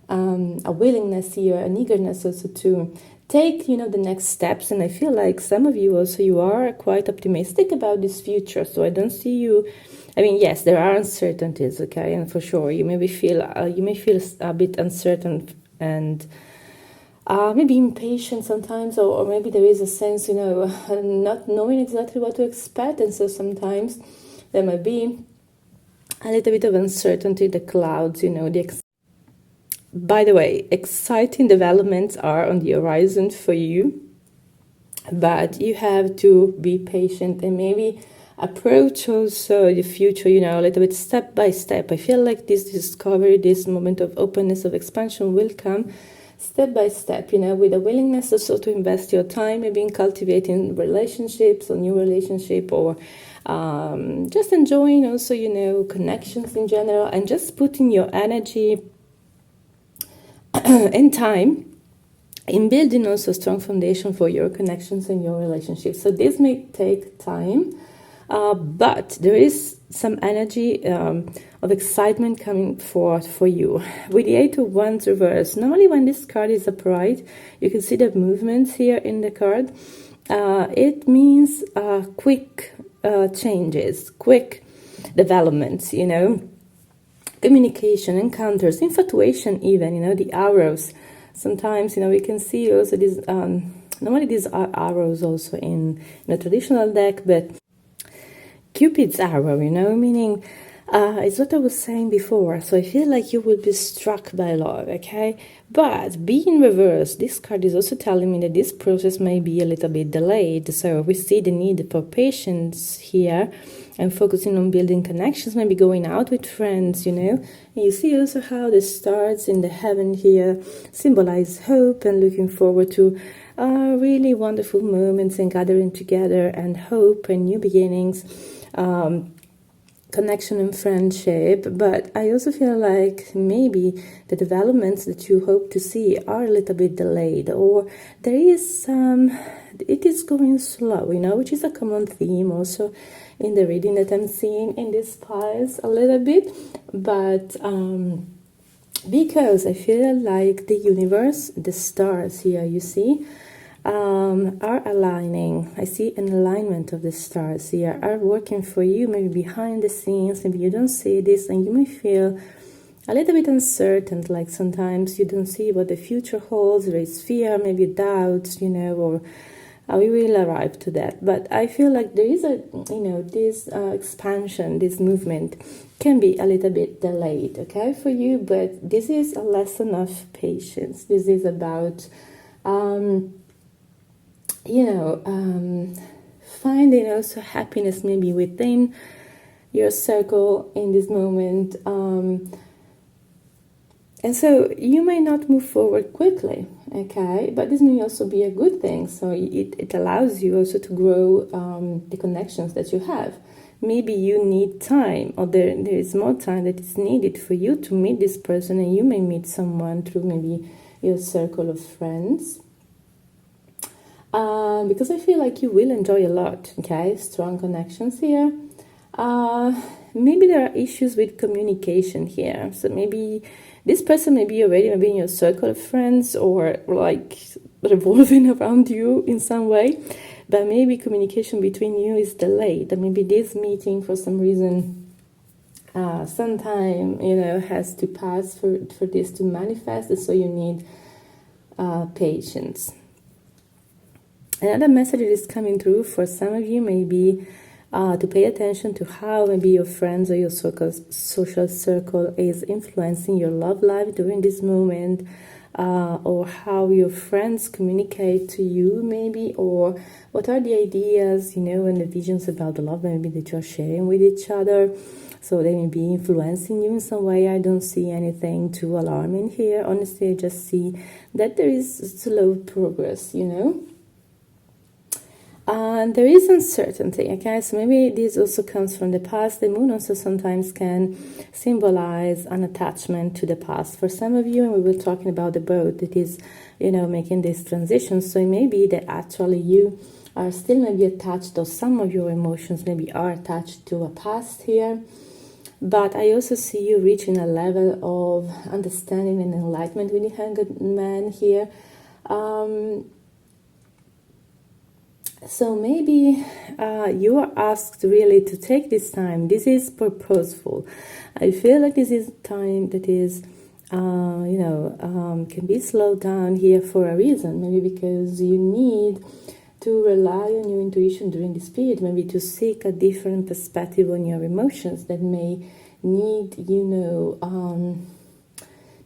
willingness here, an eagerness also to take, you know, the next steps. And I feel like some of you also, you are quite optimistic about this future. So I don't see you, I mean, yes, there are uncertainties, okay, and for sure you may feel a bit uncertain and maybe impatient sometimes, or maybe there is a sense, you know, not knowing exactly what to expect, and so sometimes there might be a little bit of uncertainty, the clouds, you know. By the way, exciting developments are on the horizon for you, but you have to be patient and maybe approach also the future, you know, a little bit step by step. I feel like this discovery, this moment of openness, of expansion will come step by step, you know, with a willingness also to invest your time maybe in cultivating relationships or new relationship, or just enjoying also, you know, connections in general, and just putting your energy and time in building also a strong foundation for your connections and your relationships. So this may take time. But there is some energy of excitement coming forth for you. With the Eight of Wands reversed, normally when this card is upright, you can see the movements here in the card. It means quick changes, quick developments, you know, communication, encounters, infatuation even, you know, the arrows. Sometimes, you know, we can see also these, normally these are arrows also in a traditional deck, but Cupid's arrow, you know, meaning it's what I was saying before. So I feel like you will be struck by love, okay? But being reversed, this card is also telling me that this process may be a little bit delayed. So we see the need for patience here and focusing on building connections, maybe going out with friends, you know. And you see also how the stars in the heaven here symbolize hope and looking forward to really wonderful moments and gathering together and hope and new beginnings. connection and friendship, but I also feel like maybe the developments that you hope to see are a little bit delayed, or there is it is going slow, which is a common theme also in the reading that I'm seeing in this piles a little bit. But because I feel like the universe, the stars here, you see, are aligning. I see an alignment of the stars here, are working for you, maybe behind the scenes. Maybe you don't see this and you may feel a little bit uncertain, like sometimes you don't see what the future holds. There is fear, maybe doubts, or we will arrive to that. But I feel like there is this expansion, this movement can be a little bit delayed, okay, for you. But this is a lesson of patience. This is about finding also happiness maybe within your circle in this moment. And so you may not move forward quickly, okay? But this may also be a good thing. So it allows you also to grow the connections that you have. Maybe you need time, or there is more time that is needed for you to meet this person, and you may meet someone through maybe your circle of friends. Because I feel like you will enjoy a lot, okay? Strong connections here. Maybe there are issues with communication here. So maybe this person may be already maybe in your circle of friends, or like revolving around you in some way. But maybe communication between you is delayed. And maybe this meeting for some reason, some time, has to pass for this to manifest. And so you need patience. Another message that is coming through for some of you may be to pay attention to how maybe your friends or your social circle is influencing your love life during this moment, or how your friends communicate to you maybe, or what are the ideas, and the visions about the love maybe that you're sharing with each other. So they may be influencing you in some way. I don't see anything too alarming here. Honestly, I just see that there is slow progress, And there is uncertainty, okay? So maybe this also comes from the past. The moon also sometimes can symbolize an attachment to the past. For some of you, and we were talking about the boat that is, making this transition. So it may be that actually you are still maybe attached, or some of your emotions maybe are attached to a past here. But I also see you reaching a level of understanding and enlightenment with the Hanged Man here. So maybe you are asked really to take this time. This is purposeful. I feel like this is time that is, can be slowed down here for a reason. Maybe because you need to rely on your intuition during this period. Maybe to seek a different perspective on your emotions that may need,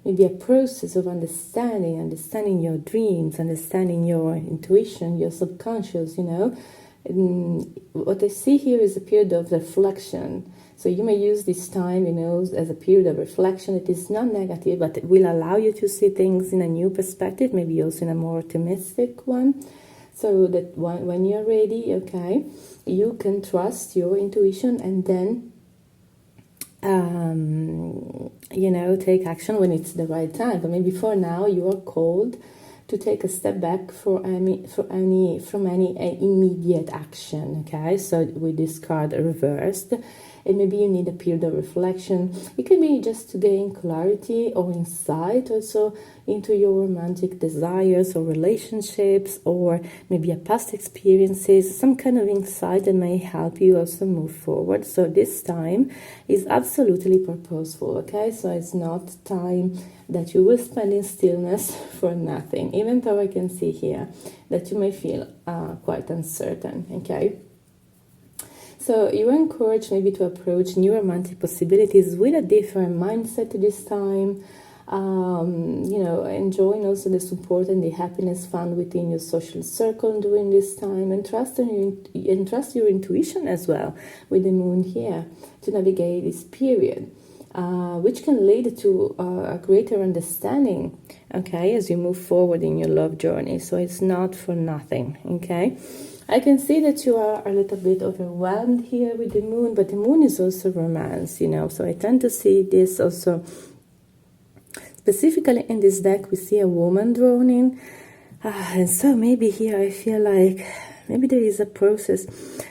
maybe a process of understanding your dreams, understanding your intuition, your subconscious, What I see here is a period of reflection. So you may use this time, as a period of reflection. It is not negative, but it will allow you to see things in a new perspective, maybe also in a more optimistic one. So that when you're ready, okay, you can trust your intuition and then take action when it's the right time. But maybe for now you are called to take a step back from any immediate action. Okay, so with this card reversed, and maybe you need a period of reflection. It can be just to gain clarity or insight also into your romantic desires or relationships, or maybe a past experiences, some kind of insight that may help you also move forward. So this time is absolutely purposeful, okay? So it's not time that you will spend in stillness for nothing, even though I can see here that you may feel quite uncertain, okay? So you are encouraged maybe to approach new romantic possibilities with a different mindset this time, enjoying also the support and the happiness found within your social circle during this time, and trust your intuition as well with the moon here to navigate this period. which can lead to a greater understanding, okay, as you move forward in your love journey. So it's not for nothing, okay? I can see that you are a little bit overwhelmed here with the moon, but the moon is also romance, you know, so I tend to see this also. Specifically in this deck, we see a woman drawn in, and so maybe here I feel like maybe there is a process.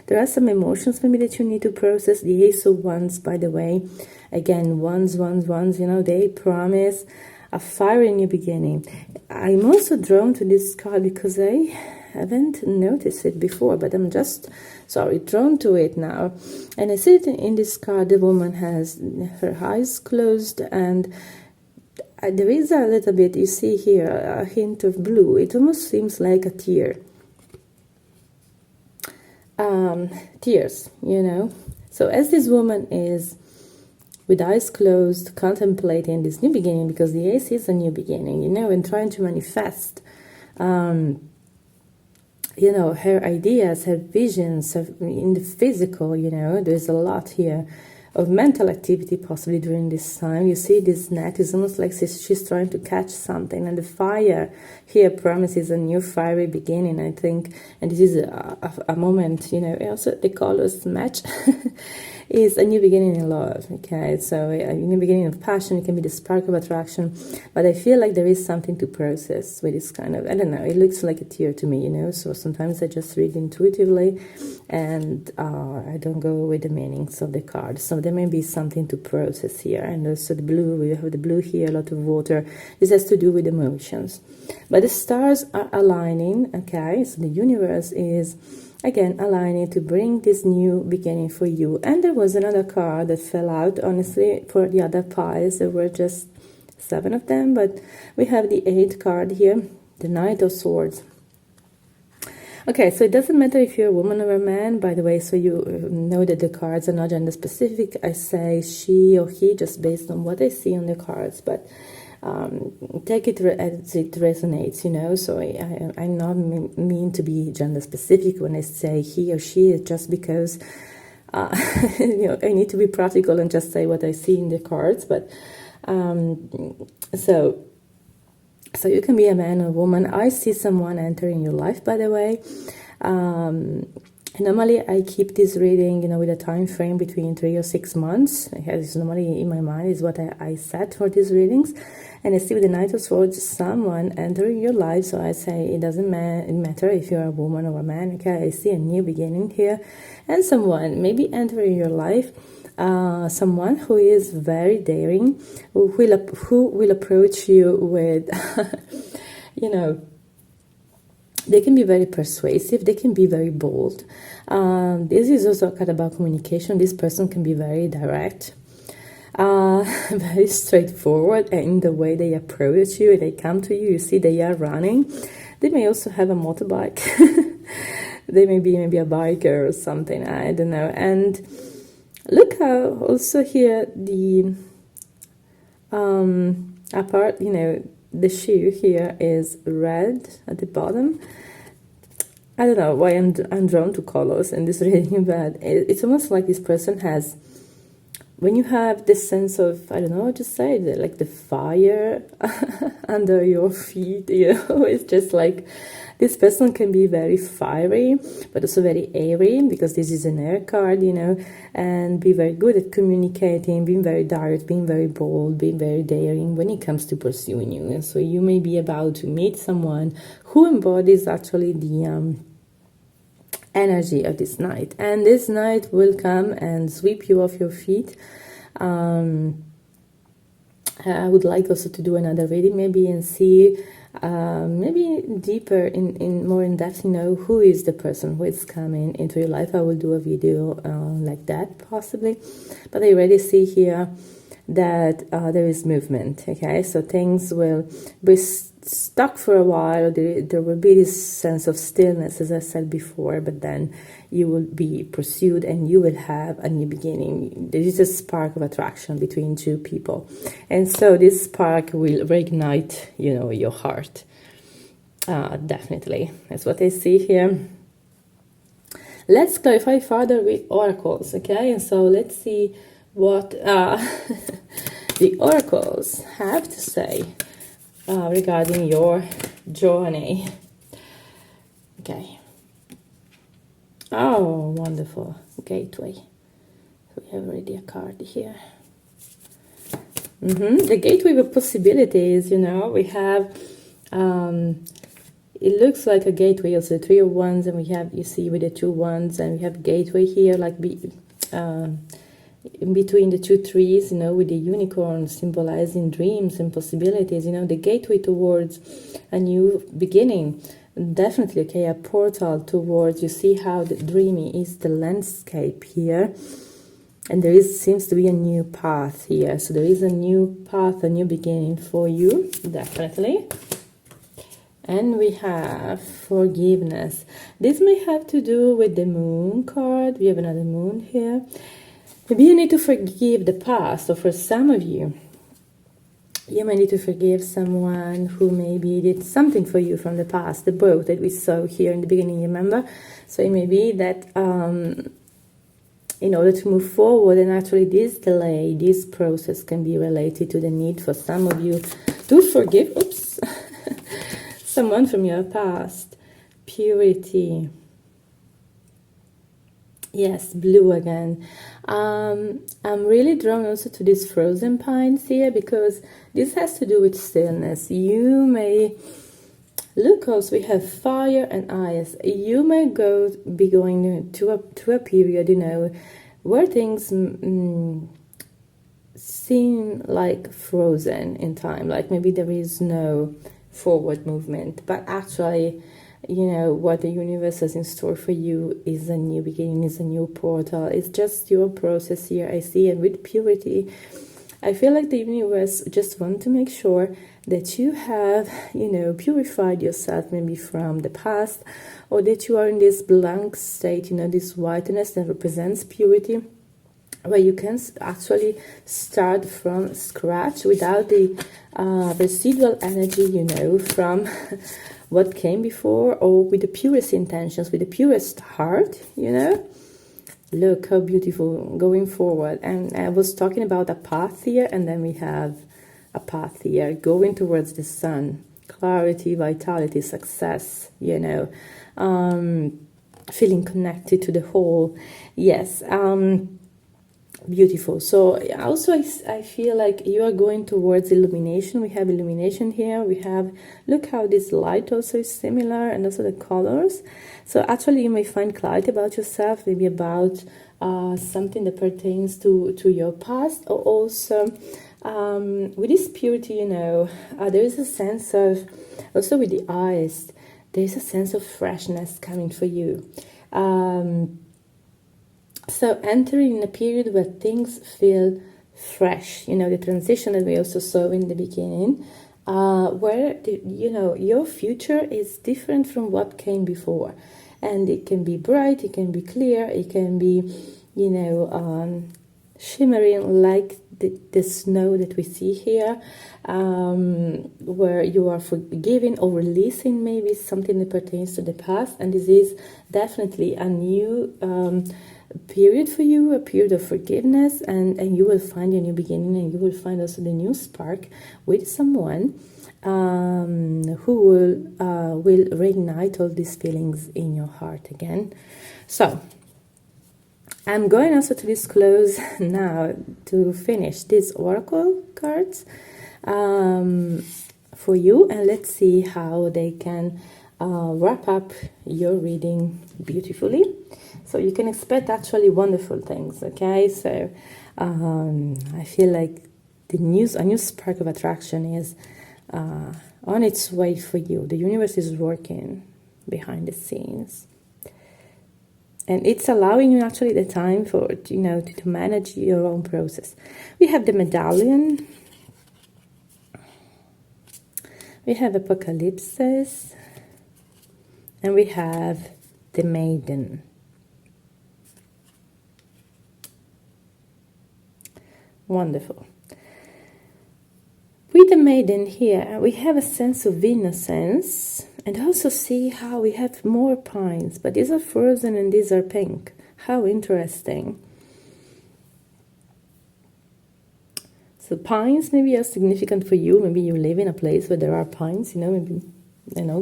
There are some emotions maybe that you need to process. The Ace of Wands, by the way, again, wands, you know, they promise a fiery new beginning. I'm also drawn to this card because I haven't noticed it before, but I'm just, drawn to it now. And I see it in this card, the woman has her eyes closed, and there is a little bit, you see here, a hint of blue. It almost seems like a tear. Tears, you know. So as this woman is with eyes closed, contemplating this new beginning, because the Ace is a new beginning, you know, and trying to manifest, you know, her ideas, her visions in the physical, you know, there's a lot here of mental activity possibly during this time. You see this net is almost like she's trying to catch something, and the fire here promises a new fiery beginning, I think. And this is a moment, you know, also the colors match. Is a new beginning in love, okay? So a new beginning of passion. It can be the spark of attraction, but I feel like there is something to process with this kind of, I don't know, it looks like a tear to me, you know, so sometimes I just read intuitively, and I don't go with the meanings of the cards. So there may be something to process here. And also the blue, we have the blue here, a lot of water. This has to do with emotions. But the stars are aligning, okay? So the universe is, again, aligning to bring this new beginning for you. And there was another card that fell out, honestly, for the other piles. There were just 7 of them, but we have the 8th card here, the Knight of Swords. Okay, so it doesn't matter if you're a woman or a man, by the way, so you know that the cards are not gender specific. I say she or he just based on what I see on the cards, but take it as it resonates, you know. So I'm not mean to be gender specific when I say he or she, just because you know, I need to be practical and just say what I see in the cards. But so you can be a man or a woman. I see someone entering your life, by the way. Normally I keep this reading, you know, with a time frame between 3 or 6 months. It's normally in my mind is what I set for these readings. And I see with the Knight of Swords, someone entering your life. So I say it doesn't matter if you're a woman or a man. Okay, I see a new beginning here, and someone maybe entering your life. Someone who is very daring, who will approach you with, you know, they can be very persuasive, they can be very bold. This is also a card about communication. This person can be very direct, very straightforward in the way they approach you. They come to you, you see they are running. They may also have a motorbike. They may be maybe a biker or something, I don't know. And look how also here the apart, you know, the shoe here is red at the bottom. I don't know why I'm drawn to colors in this reading, but it's almost like this person has, when you have this sense of, I don't know what to say, like the fire under your feet, you know, it's just like this person can be very fiery, but also very airy, because this is an air card, you know, and be very good at communicating, being very direct, being very bold, being very daring when it comes to pursuing you. And so you may be about to meet someone who embodies actually the energy of this night. And this night will come and sweep you off your feet. I would like also to do another reading maybe and see maybe deeper in more in depth, you know, who is the person who is coming into your life. I will do a video like that possibly, but I already see here that there is movement. Okay, so things will be stuck for a while. There will be this sense of stillness, as I said before, but then you will be pursued and you will have a new beginning. There is a spark of attraction between two people, and so this spark will reignite, you know, your heart. Definitely, that's what I see here. Let's clarify further with oracles, okay? And so let's see what the oracles have to say regarding your journey. Okay. Oh, wonderful. Gateway. So we have already a card here. The gateway of possibilities, you know, we have, it looks like a gateway, also 3 of Wands, and we have, you see, with the 2 Wands, and we have gateway here, like in between the 2 trees, you know, with the unicorn symbolizing dreams and possibilities, you know, the gateway towards a new beginning. Definitely, okay, a portal towards, you see how the dreamy is the landscape here. And there seems to be a new path here. So there is a new path, a new beginning for you, definitely. And we have forgiveness. This may have to do with the moon card. We have another moon here. Maybe you need to forgive the past. So for some of you, you may need to forgive someone who maybe did something for you from the past. The boat that we saw here in the beginning, remember? So it may be that in order to move forward, and actually this delay, this process can be related to the need for some of you to forgive, someone from your past. Purity. Yes, blue again. I'm really drawn also to these frozen pines here, because this has to do with stillness. You may look also, we have fire and ice. You may be going to a period, you know, where things seem like frozen in time, like maybe there is no forward movement, but actually, you know, what the universe has in store for you is a new beginning, is a new portal. It's just your process here, I see. And with purity, I feel like the universe just wants to make sure that you have, you know, purified yourself maybe from the past, or that you are in this blank state, you know, this whiteness that represents purity, where you can actually start from scratch without the residual energy, you know, from what came before, or with the purest intentions, with the purest heart, you know. Look how beautiful going forward. And I was talking about a path here, and then we have a path here going towards the sun. Clarity, vitality, success, you know, feeling connected to the whole. Yes, beautiful. So also I feel like you are going towards illumination. We have illumination here. We have, look how this light also is similar, and also the colors. So actually you may find clarity about yourself, maybe about something that pertains to your past, or also with this purity, you know, there is a sense of, also with the eyes, there is a sense of freshness coming for you. So entering in a period where things feel fresh, you know, the transition that we also saw in the beginning, where, you know, your future is different from what came before. And it can be bright, it can be clear, it can be, you know, shimmering like the snow that we see here, where you are forgiving or releasing maybe something that pertains to the past. And this is definitely a new period for you, a period of forgiveness, and you will find your new beginning, and you will find also the new spark with someone who will reignite all these feelings in your heart again. So I'm going also to disclose now, to finish these oracle cards for you, and let's see how they can wrap up your reading beautifully. So you can expect actually wonderful things, okay? So I feel like a new spark of attraction is on its way for you. The universe is working behind the scenes. And it's allowing you actually the time for, you know, to manage your own process. We have the medallion. We have apocalypses. And we have the maiden. Wonderful. With the maiden here, we have a sense of innocence, and also see how we have more pines, but these are frozen and these are pink. How interesting. So pines maybe are significant for you. Maybe you live in a place where there are pines, maybe,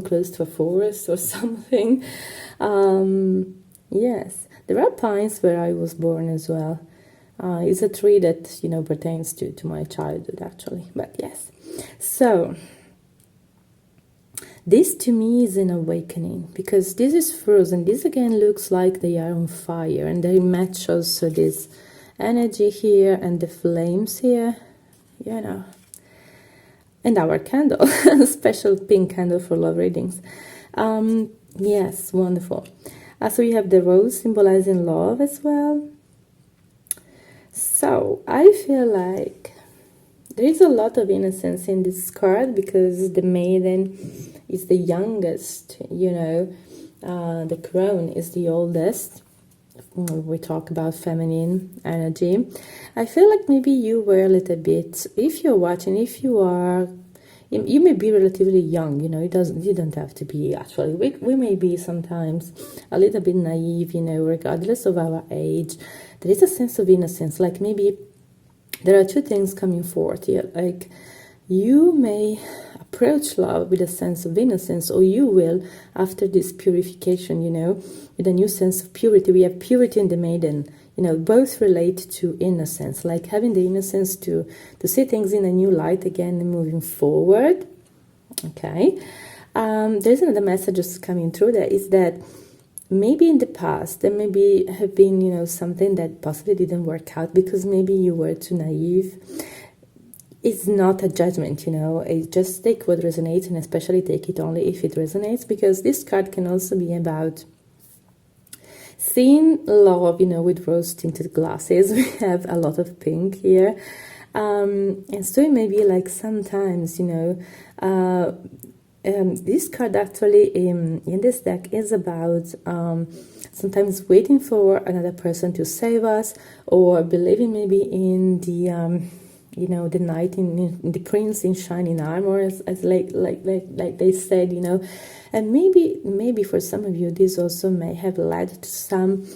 close to a forest or something. Yes, there are pines where I was born as well. It's a tree that, pertains to my childhood, actually. But yes. So, this to me is an awakening, because this is frozen. This again looks like they are on fire, and they match also this energy here and the flames here, and our candle, special pink candle for love readings. Yes, wonderful. So you have the rose symbolizing love as well. So I feel like there is a lot of innocence in this card, because the maiden is the youngest, the crone is the oldest. We talk about feminine energy. I feel like maybe you were a little bit, if you're watching, if you are, you may be relatively young, you don't have to be, actually. We may be sometimes a little bit naive, regardless of our age. There is a sense of innocence, like maybe there are two things coming forth here. Like, you may approach love with a sense of innocence, or you will, after this purification, with a new sense of purity. We have purity in the maiden, both relate to innocence, like having the innocence to see things in a new light again and moving forward. Okay. There's another message just coming through there, is that maybe in the past there maybe have been, something that possibly didn't work out because maybe you were too naive. It's not a judgment, just take what resonates, and especially take it only if it resonates, because this card can also be about seeing love, with rose-tinted glasses. We have a lot of pink here. And so it may be like sometimes, this card actually in this deck is about sometimes waiting for another person to save us, or believing maybe in the the knight in the prince in shining armor, as like they said, and maybe for some of you this also may have led to some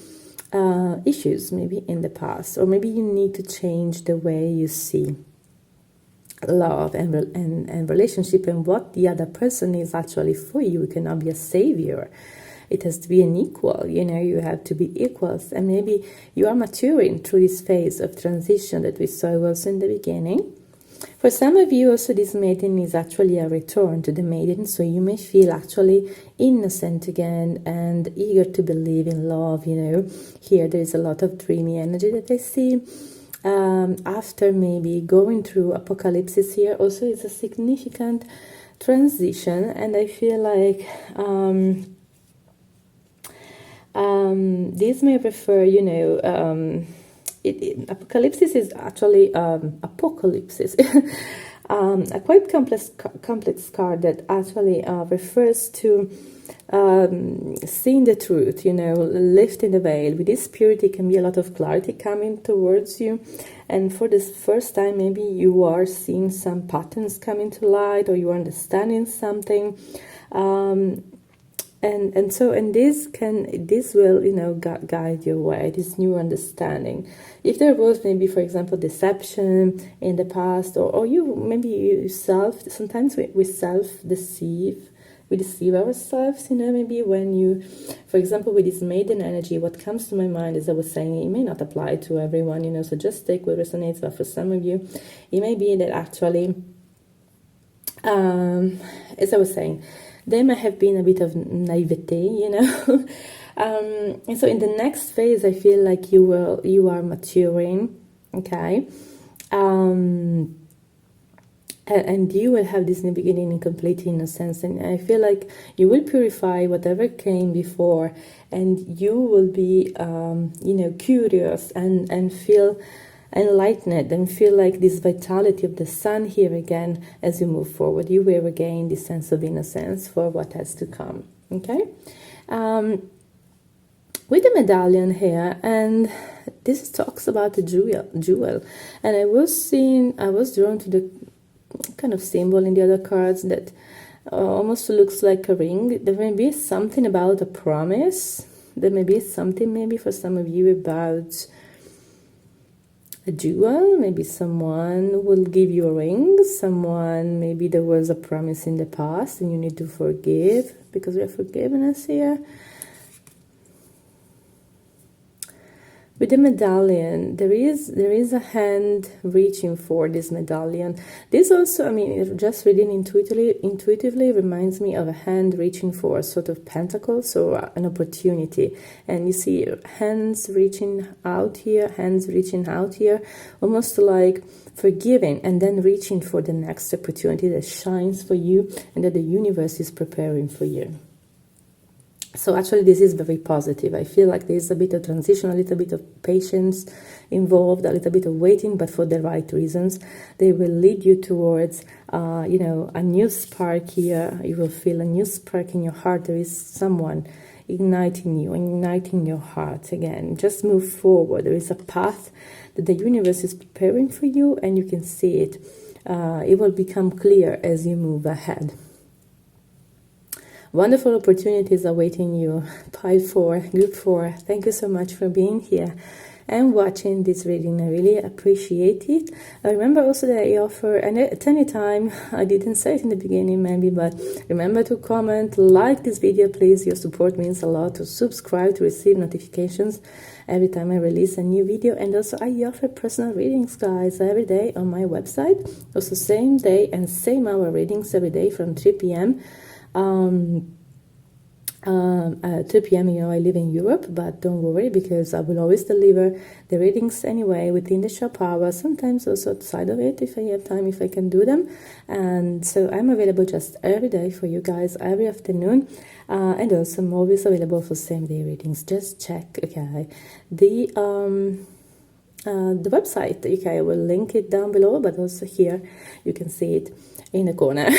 issues maybe in the past, or maybe you need to change the way you see love and relationship, and what the other person is actually for you. It cannot be a savior. It has to be an equal, you have to be equals. And maybe you are maturing through this phase of transition that we saw also in the beginning. For some of you also, this maiden is actually a return to the maiden, so you may feel actually innocent again and eager to believe in love, Here there is a lot of dreamy energy that I see. After maybe going through apocalypse here, also it's a significant transition, and I feel like this may refer, apocalypse is actually apocalypse, a quite complex card that actually refers to seeing the truth, lifting the veil. With this purity can be a lot of clarity coming towards you, and for this first time maybe you are seeing some patterns coming to light, or you are understanding something. And this will guide your way, this new understanding. If there was maybe, for example, deception in the past, or you maybe yourself, sometimes we self-deceive, we deceive ourselves, maybe when you, for example, with this maiden energy, what comes to my mind, as I was saying, it may not apply to everyone, so just take what resonates. But for some of you, it may be that actually, as I was saying, there may have been a bit of naivety, and so in the next phase, I feel like you are maturing, okay, and you will have this new beginning in complete innocence, and I feel like you will purify whatever came before, and you will be, curious and feel enlightened, and feel like this vitality of the sun here again as you move forward. You will regain this sense of innocence for what has to come. Okay, with the medallion here, and this talks about the jewel, and I was drawn to the kind of symbol in the other cards that almost looks like a ring. There may be something about a promise. There may be something maybe for some of you about a duel. Maybe someone will give you a ring. Someone, maybe there was a promise in the past and you need to forgive, because we have forgiveness here. With the medallion, there is a hand reaching for this medallion. This also, I mean, just reading intuitively reminds me of a hand reaching for a sort of pentacle, so an opportunity. And you see hands reaching out here, almost like forgiving and then reaching for the next opportunity that shines for you and that the universe is preparing for you. So actually this is very positive. I feel like there's a bit of transition, a little bit of patience involved, a little bit of waiting, but for the right reasons. They will lead you towards, you know, a new spark here. You will feel a new spark in your heart. There is someone igniting you, igniting your heart again. Just move forward. There is a path that the universe is preparing for you, and you can see it. It will become clear as you move ahead. Wonderful opportunities awaiting you. Pile 4, group 4. Thank you so much for being here and watching this reading. I really appreciate it. Remember also that I offer, and at any time, I didn't say it in the beginning maybe, but remember to comment, like this video please. Your support means a lot. To subscribe to receive notifications every time I release a new video. And also I offer personal readings, guys, every day on my website. Also same day and same hour readings every day from 3 p.m. 2 p.m. You know, I live in Europe, but don't worry, because I will always deliver the readings anyway within the shop hours, sometimes also outside of it if I have time, if I can do them. And so I'm available just every day for you guys, every afternoon, and also I'm always available for same-day readings. Just check, okay, the website, okay, I will link it down below, but also here you can see it in the corner.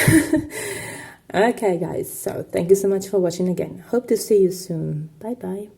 Okay, guys, so thank you so much for watching again. Hope to see you soon. Bye bye.